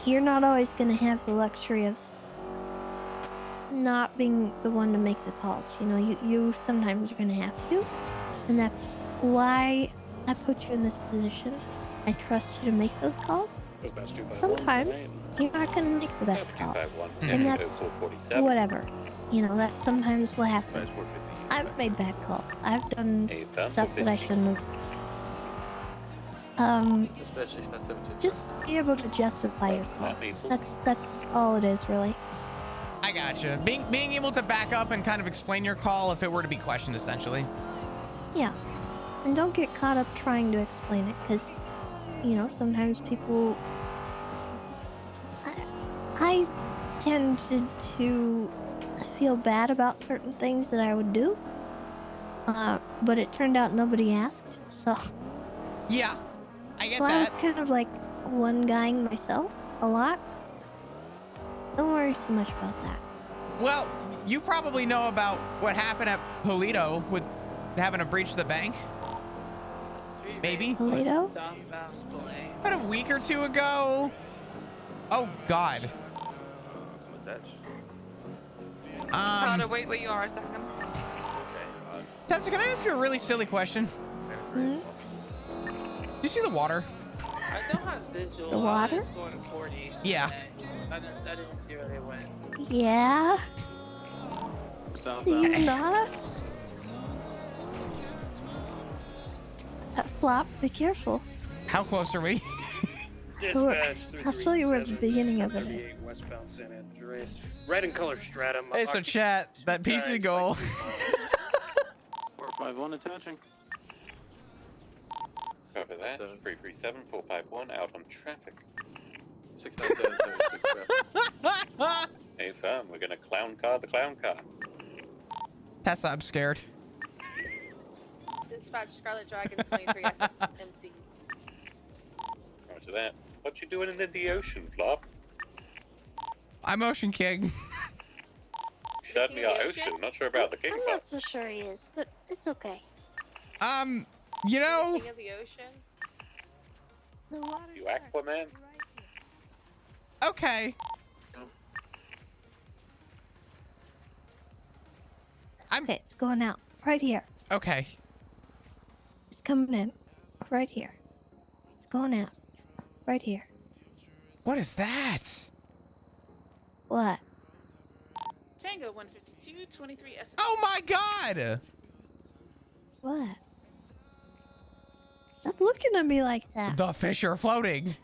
S8: you're not always going to have the luxury of not being the one to make the calls. You know, you sometimes are going to have to, and that's why I put you in this position. I trust you to make those calls. Sometimes you're not going to make the best call, and that's whatever. You know, that sometimes will happen. I've made bad calls. I've done stuff that I shouldn't have. Just be able to justify your call. That's all it is, really.
S3: I gotcha. Being able to back up and kind of explain your call if it were to be questioned, essentially.
S8: Yeah, and don't get caught up trying to explain it, because, you know, sometimes people. I tend to feel bad about certain things that I would do, but it turned out nobody asked, so.
S3: Yeah, I get
S8: that. So I was
S3: that.
S8: kind of like one-guying myself a lot. Don't worry so much about that.
S3: Well, you probably know about what happened at Polito with having to breach the bank. Maybe?
S8: Polito?
S3: About a week or two ago. Oh, God.
S18: Carter, wait where you are a second.
S3: Tessa, can I ask you a really silly question?
S8: Hmm?
S3: Do you see the water?
S18: I don't have visual.
S8: The water?
S18: I was going 40.
S3: Yeah.
S18: I didn't see where they went.
S8: Yeah? Do you not? Flop, be careful.
S3: How close are we?
S8: I'll show you where the beginning of it is.
S4: Westbound San Andreas. Red and color stratum.
S3: Hey, so chat, that piece of goal.
S11: 451 attaching.
S16: Cover that. 337 451 out on traffic.
S11: 697
S16: Hey, firm, we're gonna clown car the clown car.
S3: Tessa, I'm scared.
S18: Dispatch Scarlet Dragon 23 MC.
S16: Roger that. What you doing in the ocean, Flop?
S3: I'm Ocean King.
S16: Certainly are ocean. Not sure about the king
S8: I'm
S16: part.
S8: not so sure he is, but it's okay.
S3: You know.
S18: King of the ocean.
S8: The water.
S16: You Aquaman?
S3: Okay.
S8: Okay, it's going out. Right here.
S3: Okay.
S8: It's coming in. Right here. It's going out. Right here.
S3: What is that?
S8: What?
S18: Tango 152 23 S.
S3: Oh my God!
S8: What? Stop looking at me like that.
S3: The fish are floating.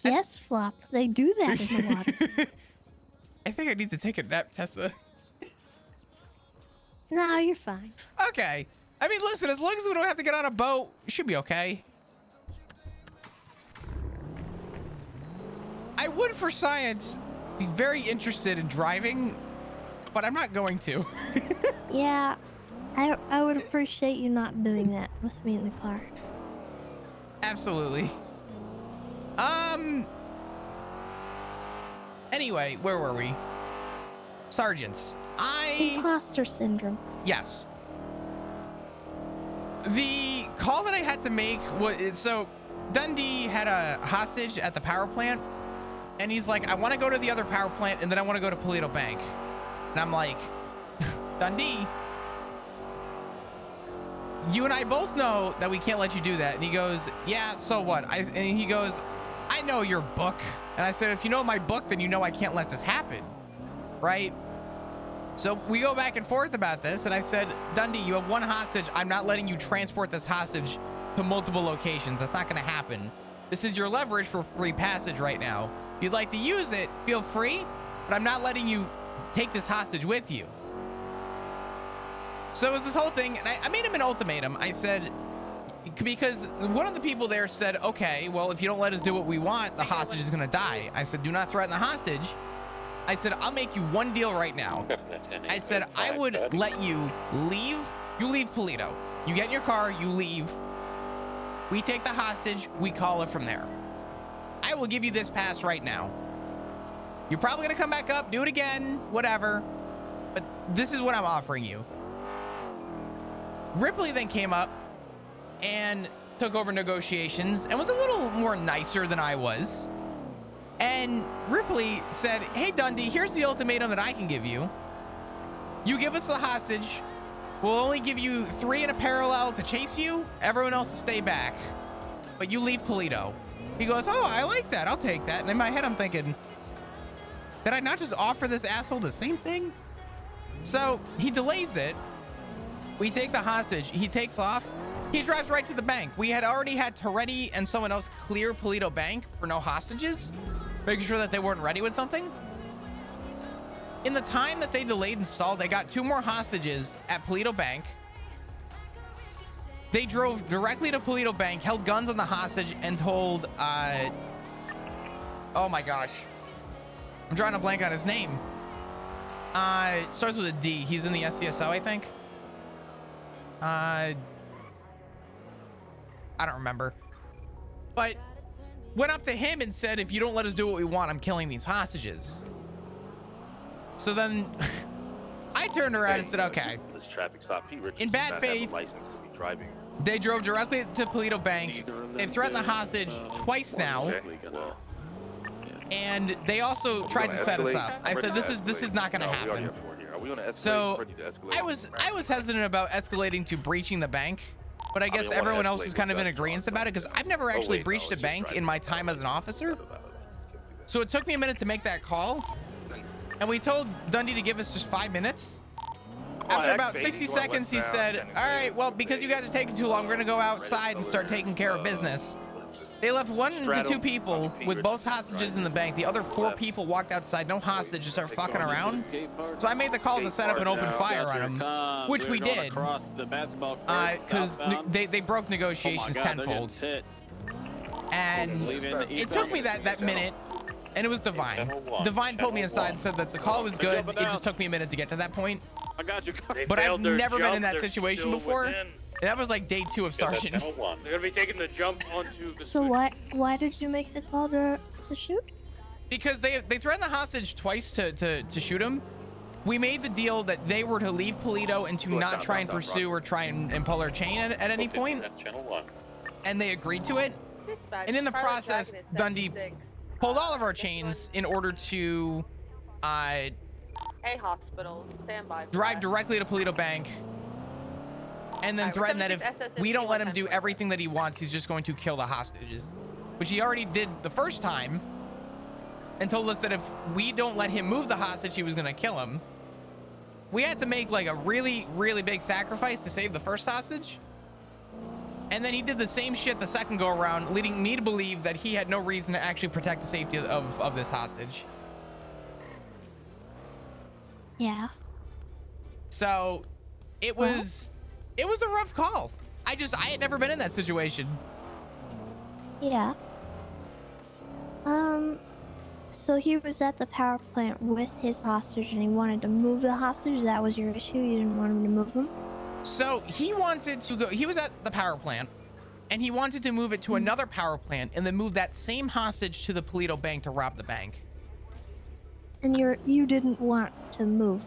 S8: Yes, Flop. They do that in the water.
S3: I think I need to take a nap, Tessa.
S8: No, you're fine.
S3: Okay. I mean, listen, as long as we don't have to get on a boat, it should be okay. I would, for science, be very interested in driving, but I'm not going to.
S8: Yeah, I would appreciate you not doing that with me in the car.
S3: Absolutely. Anyway, where were we? Sergeants.
S8: Imposter syndrome.
S3: Yes. The call that I had to make was, so Dundee had a hostage at the power plant, and he's like, I want to go to the other power plant, and then I want to go to Polito Bank. And I'm like, Dundee, you and I both know that we can't let you do that. And he goes, yeah, so what? And he goes, I know your book. And I said, if you know my book, then you know I can't let this happen, right? So we go back and forth about this, and I said, Dundee, you have one hostage. I'm not letting you transport this hostage to multiple locations. That's not going to happen. This is your leverage for free passage right now. If you'd like to use it, feel free, but I'm not letting you take this hostage with you. So it was this whole thing, and I made him an ultimatum. I said, because one of the people there said, okay, well, if you don't let us do what we want, the hostage is going to die. I said, do not threaten the hostage. I said, I'll make you one deal right now. I said, I would let you leave. You leave Polito. You get in your car, you leave. We take the hostage, we call it from there. I will give you this pass right now. You're probably going to come back up, do it again, whatever. But this is what I'm offering you. Ripley then came up and took over negotiations and was a little more nicer than I was. And Ripley said, hey, Dundee, here's the ultimatum that I can give you. You give us the hostage, We'll only give you 3 in a parallel to chase you. Everyone else to stay back. But you leave Polito. He goes, oh, I like that. I'll take that. And in my head, I'm thinking, did I not just offer this asshole the same thing? So he delays it. We take the hostage. He takes off. He drives right to the bank. We had already had Toretti and someone else clear Polito Bank for no hostages, making sure that they weren't ready with something. In the time that they delayed and stalled, they got 2 more hostages at Polito Bank. They drove directly to Polito Bank, held guns on the hostage, and told, oh my gosh. I'm drawing a blank on his name. Starts with a D. He's in the SCSO, I think. I don't remember. But went up to him and said, if you don't let us do what we want, I'm killing these hostages. So then I turned around and said, okay.
S19: This traffic stop, Pete Richards
S3: in bad
S19: does not have a
S3: faith,
S19: license to be driving.
S3: they drove directly to Polito Bank. They've threatened the hostage twice now. And they also tried to set us up. I said, this is not going to happen. So I was hesitant about escalating to breaching the bank, but I guess everyone else is kind of in agreement about it because I've never actually breached a bank in my time as an officer. So it took me a minute to make that call, and we told Dundee to give us just 5 minutes. After about 60 seconds, he said, all right, well, because you guys are taking too long, we're going to go outside and start taking care of business. They left 1 to 2 people with both hostages in the bank. The other 4 people walked outside, no hostage, just started fucking around. So I made the call to set up an open fire on them, which we did, because they broke negotiations tenfold. And it took me that minute, and it was Divine. Divine pulled me aside and said that the call was good. It just took me a minute to get to that point.
S19: I got you.
S3: But I've never been in that situation before. And that was like day 2 of Sergeant.
S4: They're gonna be taking the jump onto the.
S8: So why did you make the call to shoot?
S3: Because they threatened the hostage twice to shoot him. We made the deal that they were to leave Polito and to not try and pursue or try and pull our chain at any point. And they agreed to it. And in the process, Dundee pulled all of our chains in order to
S18: hospital, stand by.
S3: Drive directly to Polito Bank, and then threaten that if we don't let him do everything that he wants, he's just going to kill the hostages, which he already did the first time, and told us that if we don't let him move the hostage, he was going to kill him. We had to make like a really, really big sacrifice to save the first hostage. And then he did the same shit the second go around, leading me to believe that he had no reason to actually protect the safety of this hostage.
S8: Yeah.
S3: So it was a rough call. I had never been in that situation.
S8: Yeah. So he was at the power plant with his hostage and he wanted to move the hostage. That was your issue? You didn't want him to move them?
S3: So he wanted to go, he was at the power plant and he wanted to move it to another power plant and then move that same hostage to the Polito Bank to rob the bank.
S8: And you didn't want to move.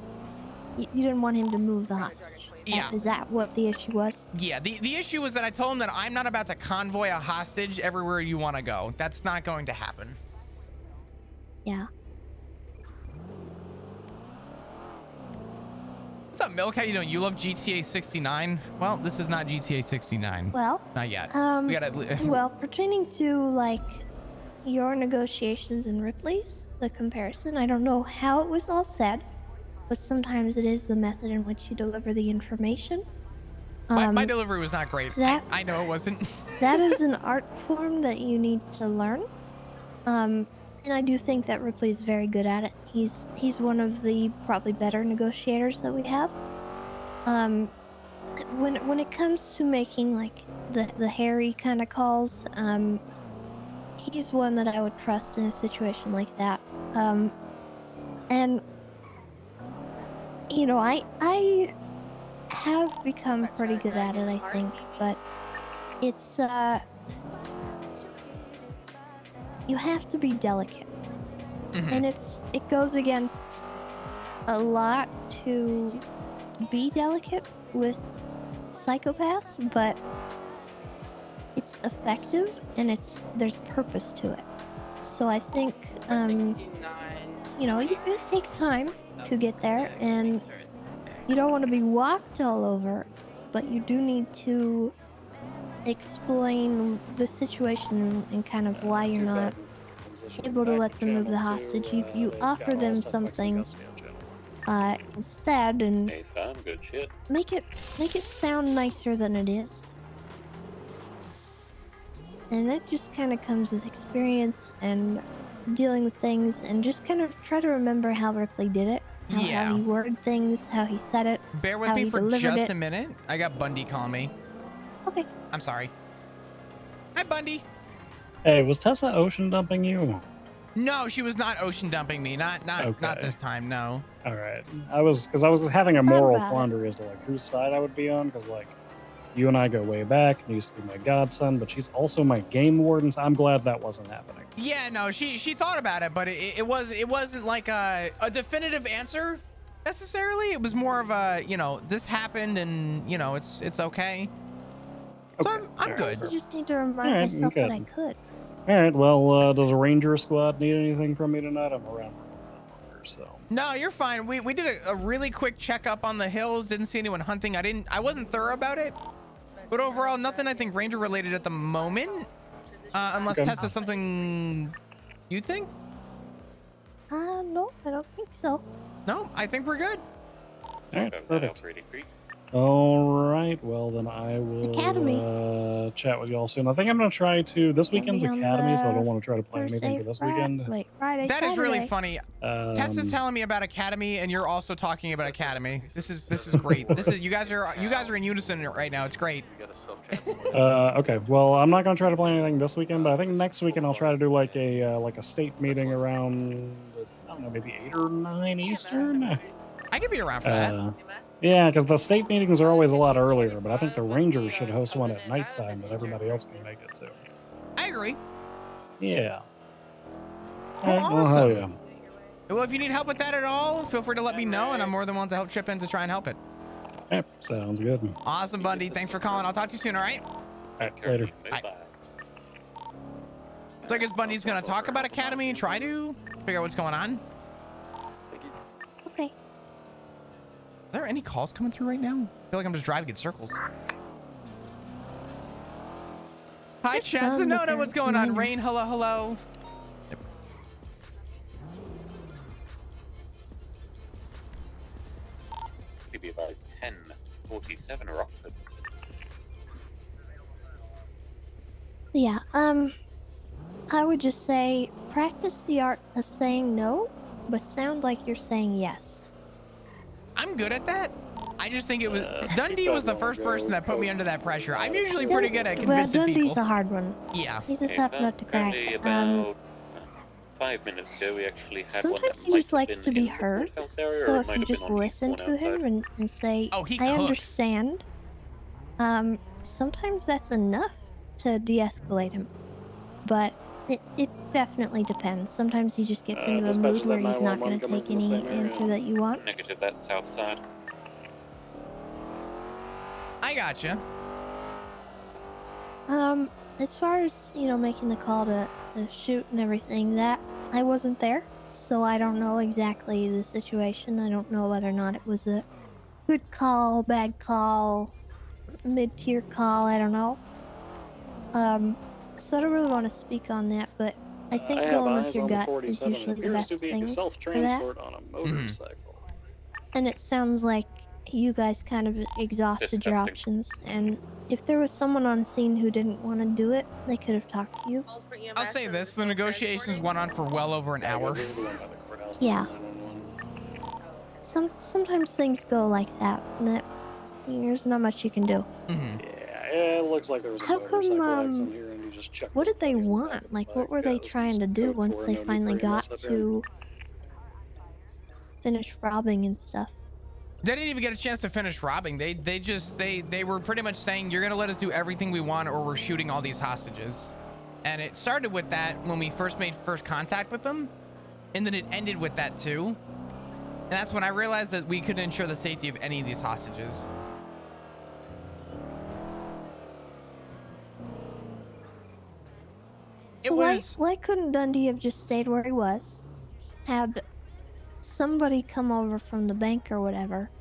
S8: You didn't want him to move the hostage.
S3: Yeah.
S8: Is that what the issue was?
S3: Yeah, the issue was that I told him that I'm not about to convoy a hostage everywhere you want to go. That's not going to happen.
S8: Yeah.
S3: What's up, Milk? How you doing? You love GTA 69? Well, this is not GTA 69.
S8: Well,
S3: not yet. We gotta...
S8: well, pertaining to like your negotiations and Ripley's, the comparison, I don't know how it was all said, but sometimes it is the method in which you deliver the information.
S3: My delivery was not great. I know it wasn't.
S8: That is an art form that you need to learn. And I do think that Ripley's very good at it. He's one of the probably better negotiators that we have. When it comes to making like the hairy kind of calls, he's one that I would trust in a situation like that. And you know, I have become pretty good at it, I think, but it's you have to be delicate. And it goes against a lot to be delicate with psychopaths, but it's effective and there's purpose to it. So I think you know, it takes time to get there, and you don't want to be walked all over, but you do need to explain the situation and kind of why you're not able to let them move the hostage. You offer them something instead and
S16: Hey, Tom, good shit.
S8: make it sound nicer than it is. And that just kind of comes with experience and dealing with things, and just kind of try to remember how Ripley did it. How he worded things, how he said it.
S3: Bear with
S8: how
S3: me
S8: he
S3: for
S8: delivered
S3: just
S8: it.
S3: a minute. I got Bundy calling me.
S8: Okay.
S3: I'm sorry. Hi, Bundy.
S20: Hey, was Tessa ocean dumping you?
S3: No, she was not ocean dumping me. Not this time. No.
S20: All right. I was having a moral
S8: about it.
S20: quandary as to like whose side I would be on, because like you and I go way back. And you used to be my godson, but she's also my game warden. So I'm glad that wasn't happening.
S3: Yeah, no, she thought about it, but it wasn't like a definitive answer necessarily. It was more of a, you know, this happened and, you know, it's okay. So I'm good.
S8: I just need to remind
S20: All right,
S8: myself
S20: good.
S8: that I could.
S20: All right. Well, does a ranger squad need anything from me tonight? I'm around for a little bit longer, so.
S3: No, you're fine. We did a really quick checkup on the hills. Didn't see anyone hunting. I wasn't thorough about it, but overall, nothing I think ranger related at the moment. Unless
S20: Okay.
S3: Tessa something you think?
S8: No, I don't think so.
S3: No, I think we're good.
S20: All right. Perfect. All right. Well, then I will chat with y'all soon. I think I'm going to try to. This weekend's
S8: Maybe on
S20: Academy, so I
S8: the
S20: don't want to try to play anything
S8: Thursday,
S20: for this
S8: Friday,
S20: weekend.
S8: Wait, Friday,
S3: That is really
S8: Saturday.
S3: funny. Tessa's telling me about Academy, and you're also talking about Academy. This is great. You guys are in unison right now. It's great.
S20: Okay. Well, I'm not going to try to play anything this weekend, but I think next weekend I'll try to do like a state meeting around, I don't know, maybe 8 or 9 Eastern.
S3: I could be around for that.
S20: Yeah, because the state meetings are always a lot earlier, but I think the Rangers should host one at nighttime that everybody else can make it to.
S3: I agree.
S20: Yeah.
S3: Well,
S20: All right, well, hell
S3: awesome.
S20: yeah.
S3: Well, if you need help with that at all, feel free to let me know, and I'm more than willing to help chip in to try and help it.
S20: Yep, sounds good.
S3: Awesome, Bundy. Thanks for calling. I'll talk to you soon, all right?
S20: All right, later.
S3: Bye. So I guess Bundy's going to talk about Academy and try to figure out what's going on.
S8: Okay.
S3: Are there any calls coming through right now? I feel like I'm just driving in circles. Hi, chat. So no, what's going on? Rain, hello, hello.
S16: Maybe about 10:47 Rockford.
S8: Yeah, I would just say practice the art of saying no, but sound like you're saying yes.
S3: I'm good at that. I just think it was Dundee was the first person that put me under that pressure. I'm usually pretty good at convincing
S8: Well, Dundee's
S3: people.
S8: a hard one.
S3: Yeah.
S8: He's a tough nut to crack.
S16: Apparently about 5 minutes ago, we actually had one that
S8: Sometimes he
S16: might
S8: just
S16: have
S8: likes
S16: been
S8: to be
S16: in the
S8: heard.
S16: courthouse area,
S8: So
S16: or it
S8: if
S16: might
S8: you
S16: have been
S8: just
S16: on the
S8: listen
S16: one
S8: to him
S16: outside.
S8: and say,
S3: Oh, he
S8: I
S3: cooks.
S8: understand, sometimes that's enough to de-escalate him. But it definitely depends. Sometimes he just gets into a mood where he's not going to take any answer that you want.
S16: Negative, that's south side.
S3: I gotcha.
S8: As far as, making the call to shoot and everything, that I wasn't there, so I don't know exactly the situation. I don't know whether or not it was a good call, bad call, mid-tier call, I don't know. So I don't really want to speak on that, but I think going with your gut is usually the best thing for that.
S11: On a motorcycle.
S8: And it sounds like you guys kind of exhausted your options, and if there was someone on scene who didn't want to do it, they could have talked to you.
S3: I'll say this: the negotiations went on for well over an hour.
S8: Yeah. Sometimes things go like that, and there's not much you can do.
S3: Mm-hmm.
S11: Yeah, it looks like there was a
S8: How
S11: motorcycle
S8: come,
S11: accident here and you just checked
S8: what did they want? Like, what were they trying to do once they finally got to finish robbing and stuff?
S3: They didn't even get a chance to finish robbing. They were pretty much saying, you're gonna let us do everything we want or we're shooting all these hostages. And it started with that when we first made contact with them, and then it ended with that too. And that's when I realized that we couldn't ensure the safety of any of these hostages.
S8: So why couldn't Dundee have just stayed where he was, had somebody come over from the bank or whatever,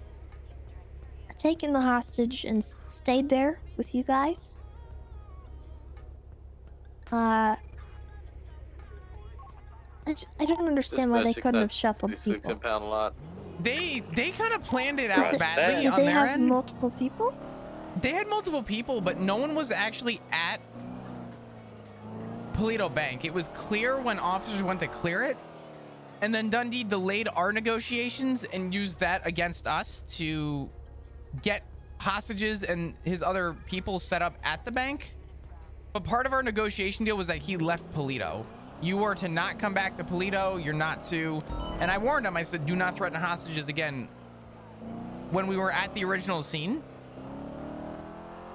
S8: taken the hostage and stayed there with you guys. I don't understand why they couldn't have shuffled people.
S19: Pound a lot.
S3: They kind of planned it out badly
S8: Did
S3: on
S8: they
S3: their
S8: have
S3: end.
S8: multiple people?
S3: They had multiple people, but no one was actually at Polito Bank. It was clear when officers went to clear it, and then Dundee delayed our negotiations and used that against us to get hostages and his other people set up at the bank. But part of our negotiation deal was that he left Polito. You were to not come back to Polito. You're not to. And I warned him. I said, do not threaten hostages again when we were at the original scene.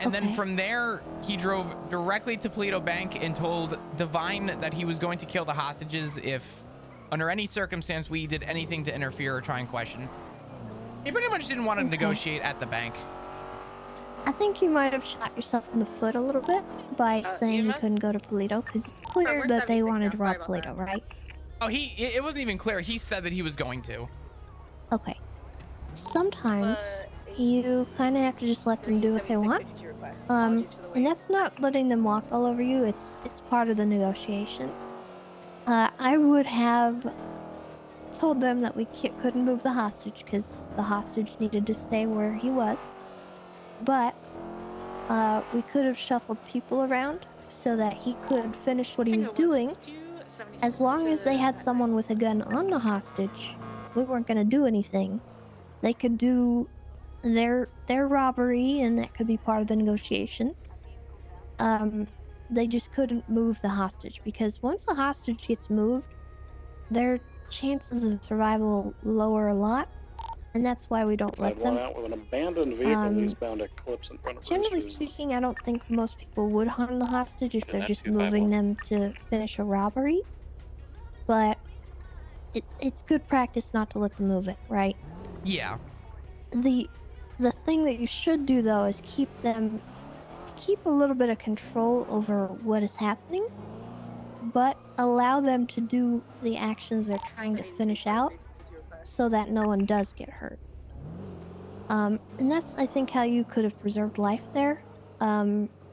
S3: And then from there, he drove directly to Polito Bank and told Divine that he was going to kill the hostages if, under any circumstance, we did anything to interfere or try and question. He pretty much didn't want to negotiate at the bank.
S8: I think you might have shot yourself in the foot a little bit by saying you couldn't go to Polito, because it's clear that they wanted to rob Polito, right?
S3: Oh, it wasn't even clear. He said that he was going to.
S8: Okay. Sometimes you kind of have to just let them do what they want. And that's not letting them walk all over you. It's part of the negotiation. I would have told them that we couldn't move the hostage because the hostage needed to stay where he was. But we could have shuffled people around so that he could finish what he was doing. As long as they had someone with a gun on the hostage, we weren't going to do anything. They could do their robbery, and that could be part of the negotiation. They just couldn't move the hostage, because once the hostage gets moved, their chances of survival lower a lot. And that's why we don't let them.
S11: Out with an abandoned vehicle eastbound at Clips in front of
S8: Generally speaking, I don't think most people would harm the hostage if they're just moving them to finish a robbery. But it's good practice not to let them move it, right?
S3: Yeah.
S8: The thing that you should do, though, is keep a little bit of control over what is happening, but allow them to do the actions they're trying to finish out, so that no one does get hurt. And that's, I think, how you could have preserved life there.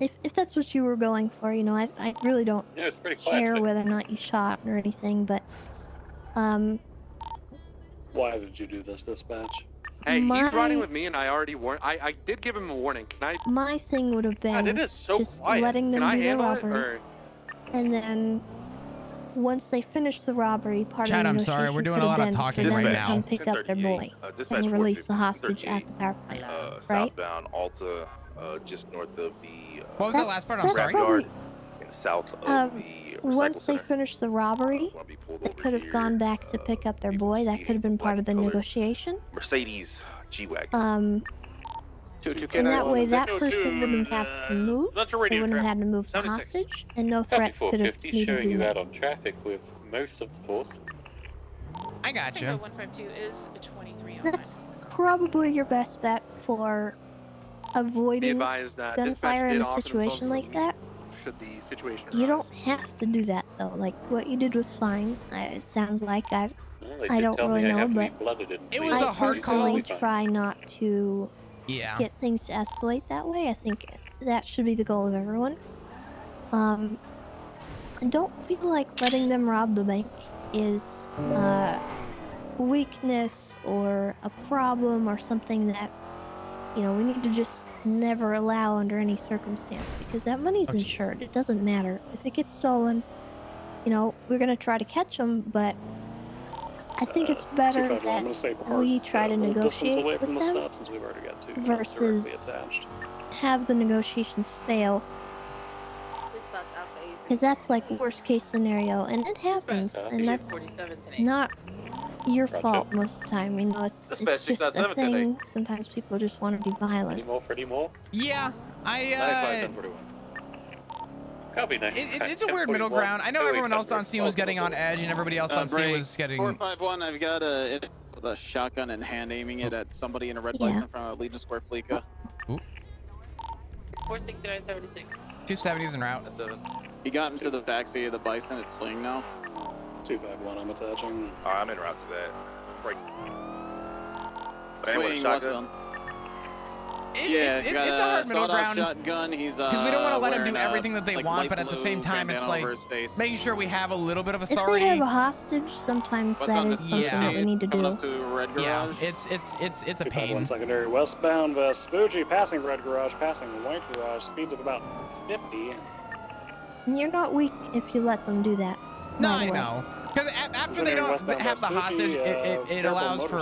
S8: If that's what you were going for, you know, I really don't care whether or not you shot or anything, but
S11: Why did you do this, dispatch?
S6: Hey, he's riding with me, and I already warned. I did give him a warning. Can I?
S8: My thing would have been just letting them do their robbery, and then once they finish the robbery, part
S3: Chad,
S8: of the
S3: I'm
S8: negotiation
S3: sorry, we're doing
S8: could
S3: a
S8: have
S3: lot of
S8: been
S3: talking
S8: for them
S3: right
S8: to
S3: now.
S8: come pick up their boy and release the hostage at the power plant, right?
S19: Southbound Alta, just north of the.
S3: What was that last part? I'm sorry.
S19: Yard in south of the.
S8: Once they finished the robbery, they could have gone back to pick up their boy. That could have been part of the negotiation.
S19: Mercedes G-Wagon.
S8: And that way, that person wouldn't have to move. They wouldn't have had to move the hostage, and no threats could have needed to
S16: showing
S8: be
S16: you
S8: made.
S16: out on traffic with most of the force.
S3: I got you.
S18: 152 is a 23 on
S8: That's probably your best bet for avoiding gunfire in a situation like that.
S6: Should the situation
S8: You don't have to do that, though. Like, what you did was fine. It sounds like I don't really know, but
S3: It was a hard call.
S8: personally try not to
S3: Yeah.
S8: get things to escalate that way. I think that should be the goal of everyone. I don't feel like letting them rob the bank is weakness or a problem or something that, you know, we need to just never allow under any circumstance, because that money's insured. It doesn't matter. If it gets stolen, you know, we're going to try to catch them, but I think it's better that we try to negotiate with them versus have the negotiations fail, because that's like worst case scenario, and it happens, and that's not your fault most of the time. You know, it's just a thing. Sometimes people just want to be violent.
S3: Yeah,
S16: Copy,
S3: it's a weird middle ground. I know everyone else on scene was getting on edge, and everybody else on scene was getting.
S15: 451. I've got with a shotgun and hand aiming it at somebody in a red light in front of Legion Square Fleeca.
S18: 469.76.
S3: 270s en route.
S15: That's it. He got into the backseat of the Bison. It's fleeing now.
S11: 251. I'm attaching.
S19: I'm en route to that. Right.
S15: Swinging westbound.
S3: it's a hard middle ground.
S15: Shotgun. He's
S3: Because we don't want to let him do
S15: wearing,
S3: everything that they
S15: like,
S3: want,
S15: light
S3: but at the same
S15: blue
S3: time, it's
S15: bandana
S3: like
S15: over his face.
S3: making sure we have a little bit of
S8: If they
S3: authority.
S8: have a hostage, sometimes that is something that we need to do.
S3: Yeah, it's a pain.
S11: 251 secondary westbound Vespucci, passing red garage, passing white garage, speeds of about 50.
S8: You're not weak if you let them do that.
S3: No,
S8: by the
S3: I
S8: way.
S3: know. Because after they don't have the hostage, it allows for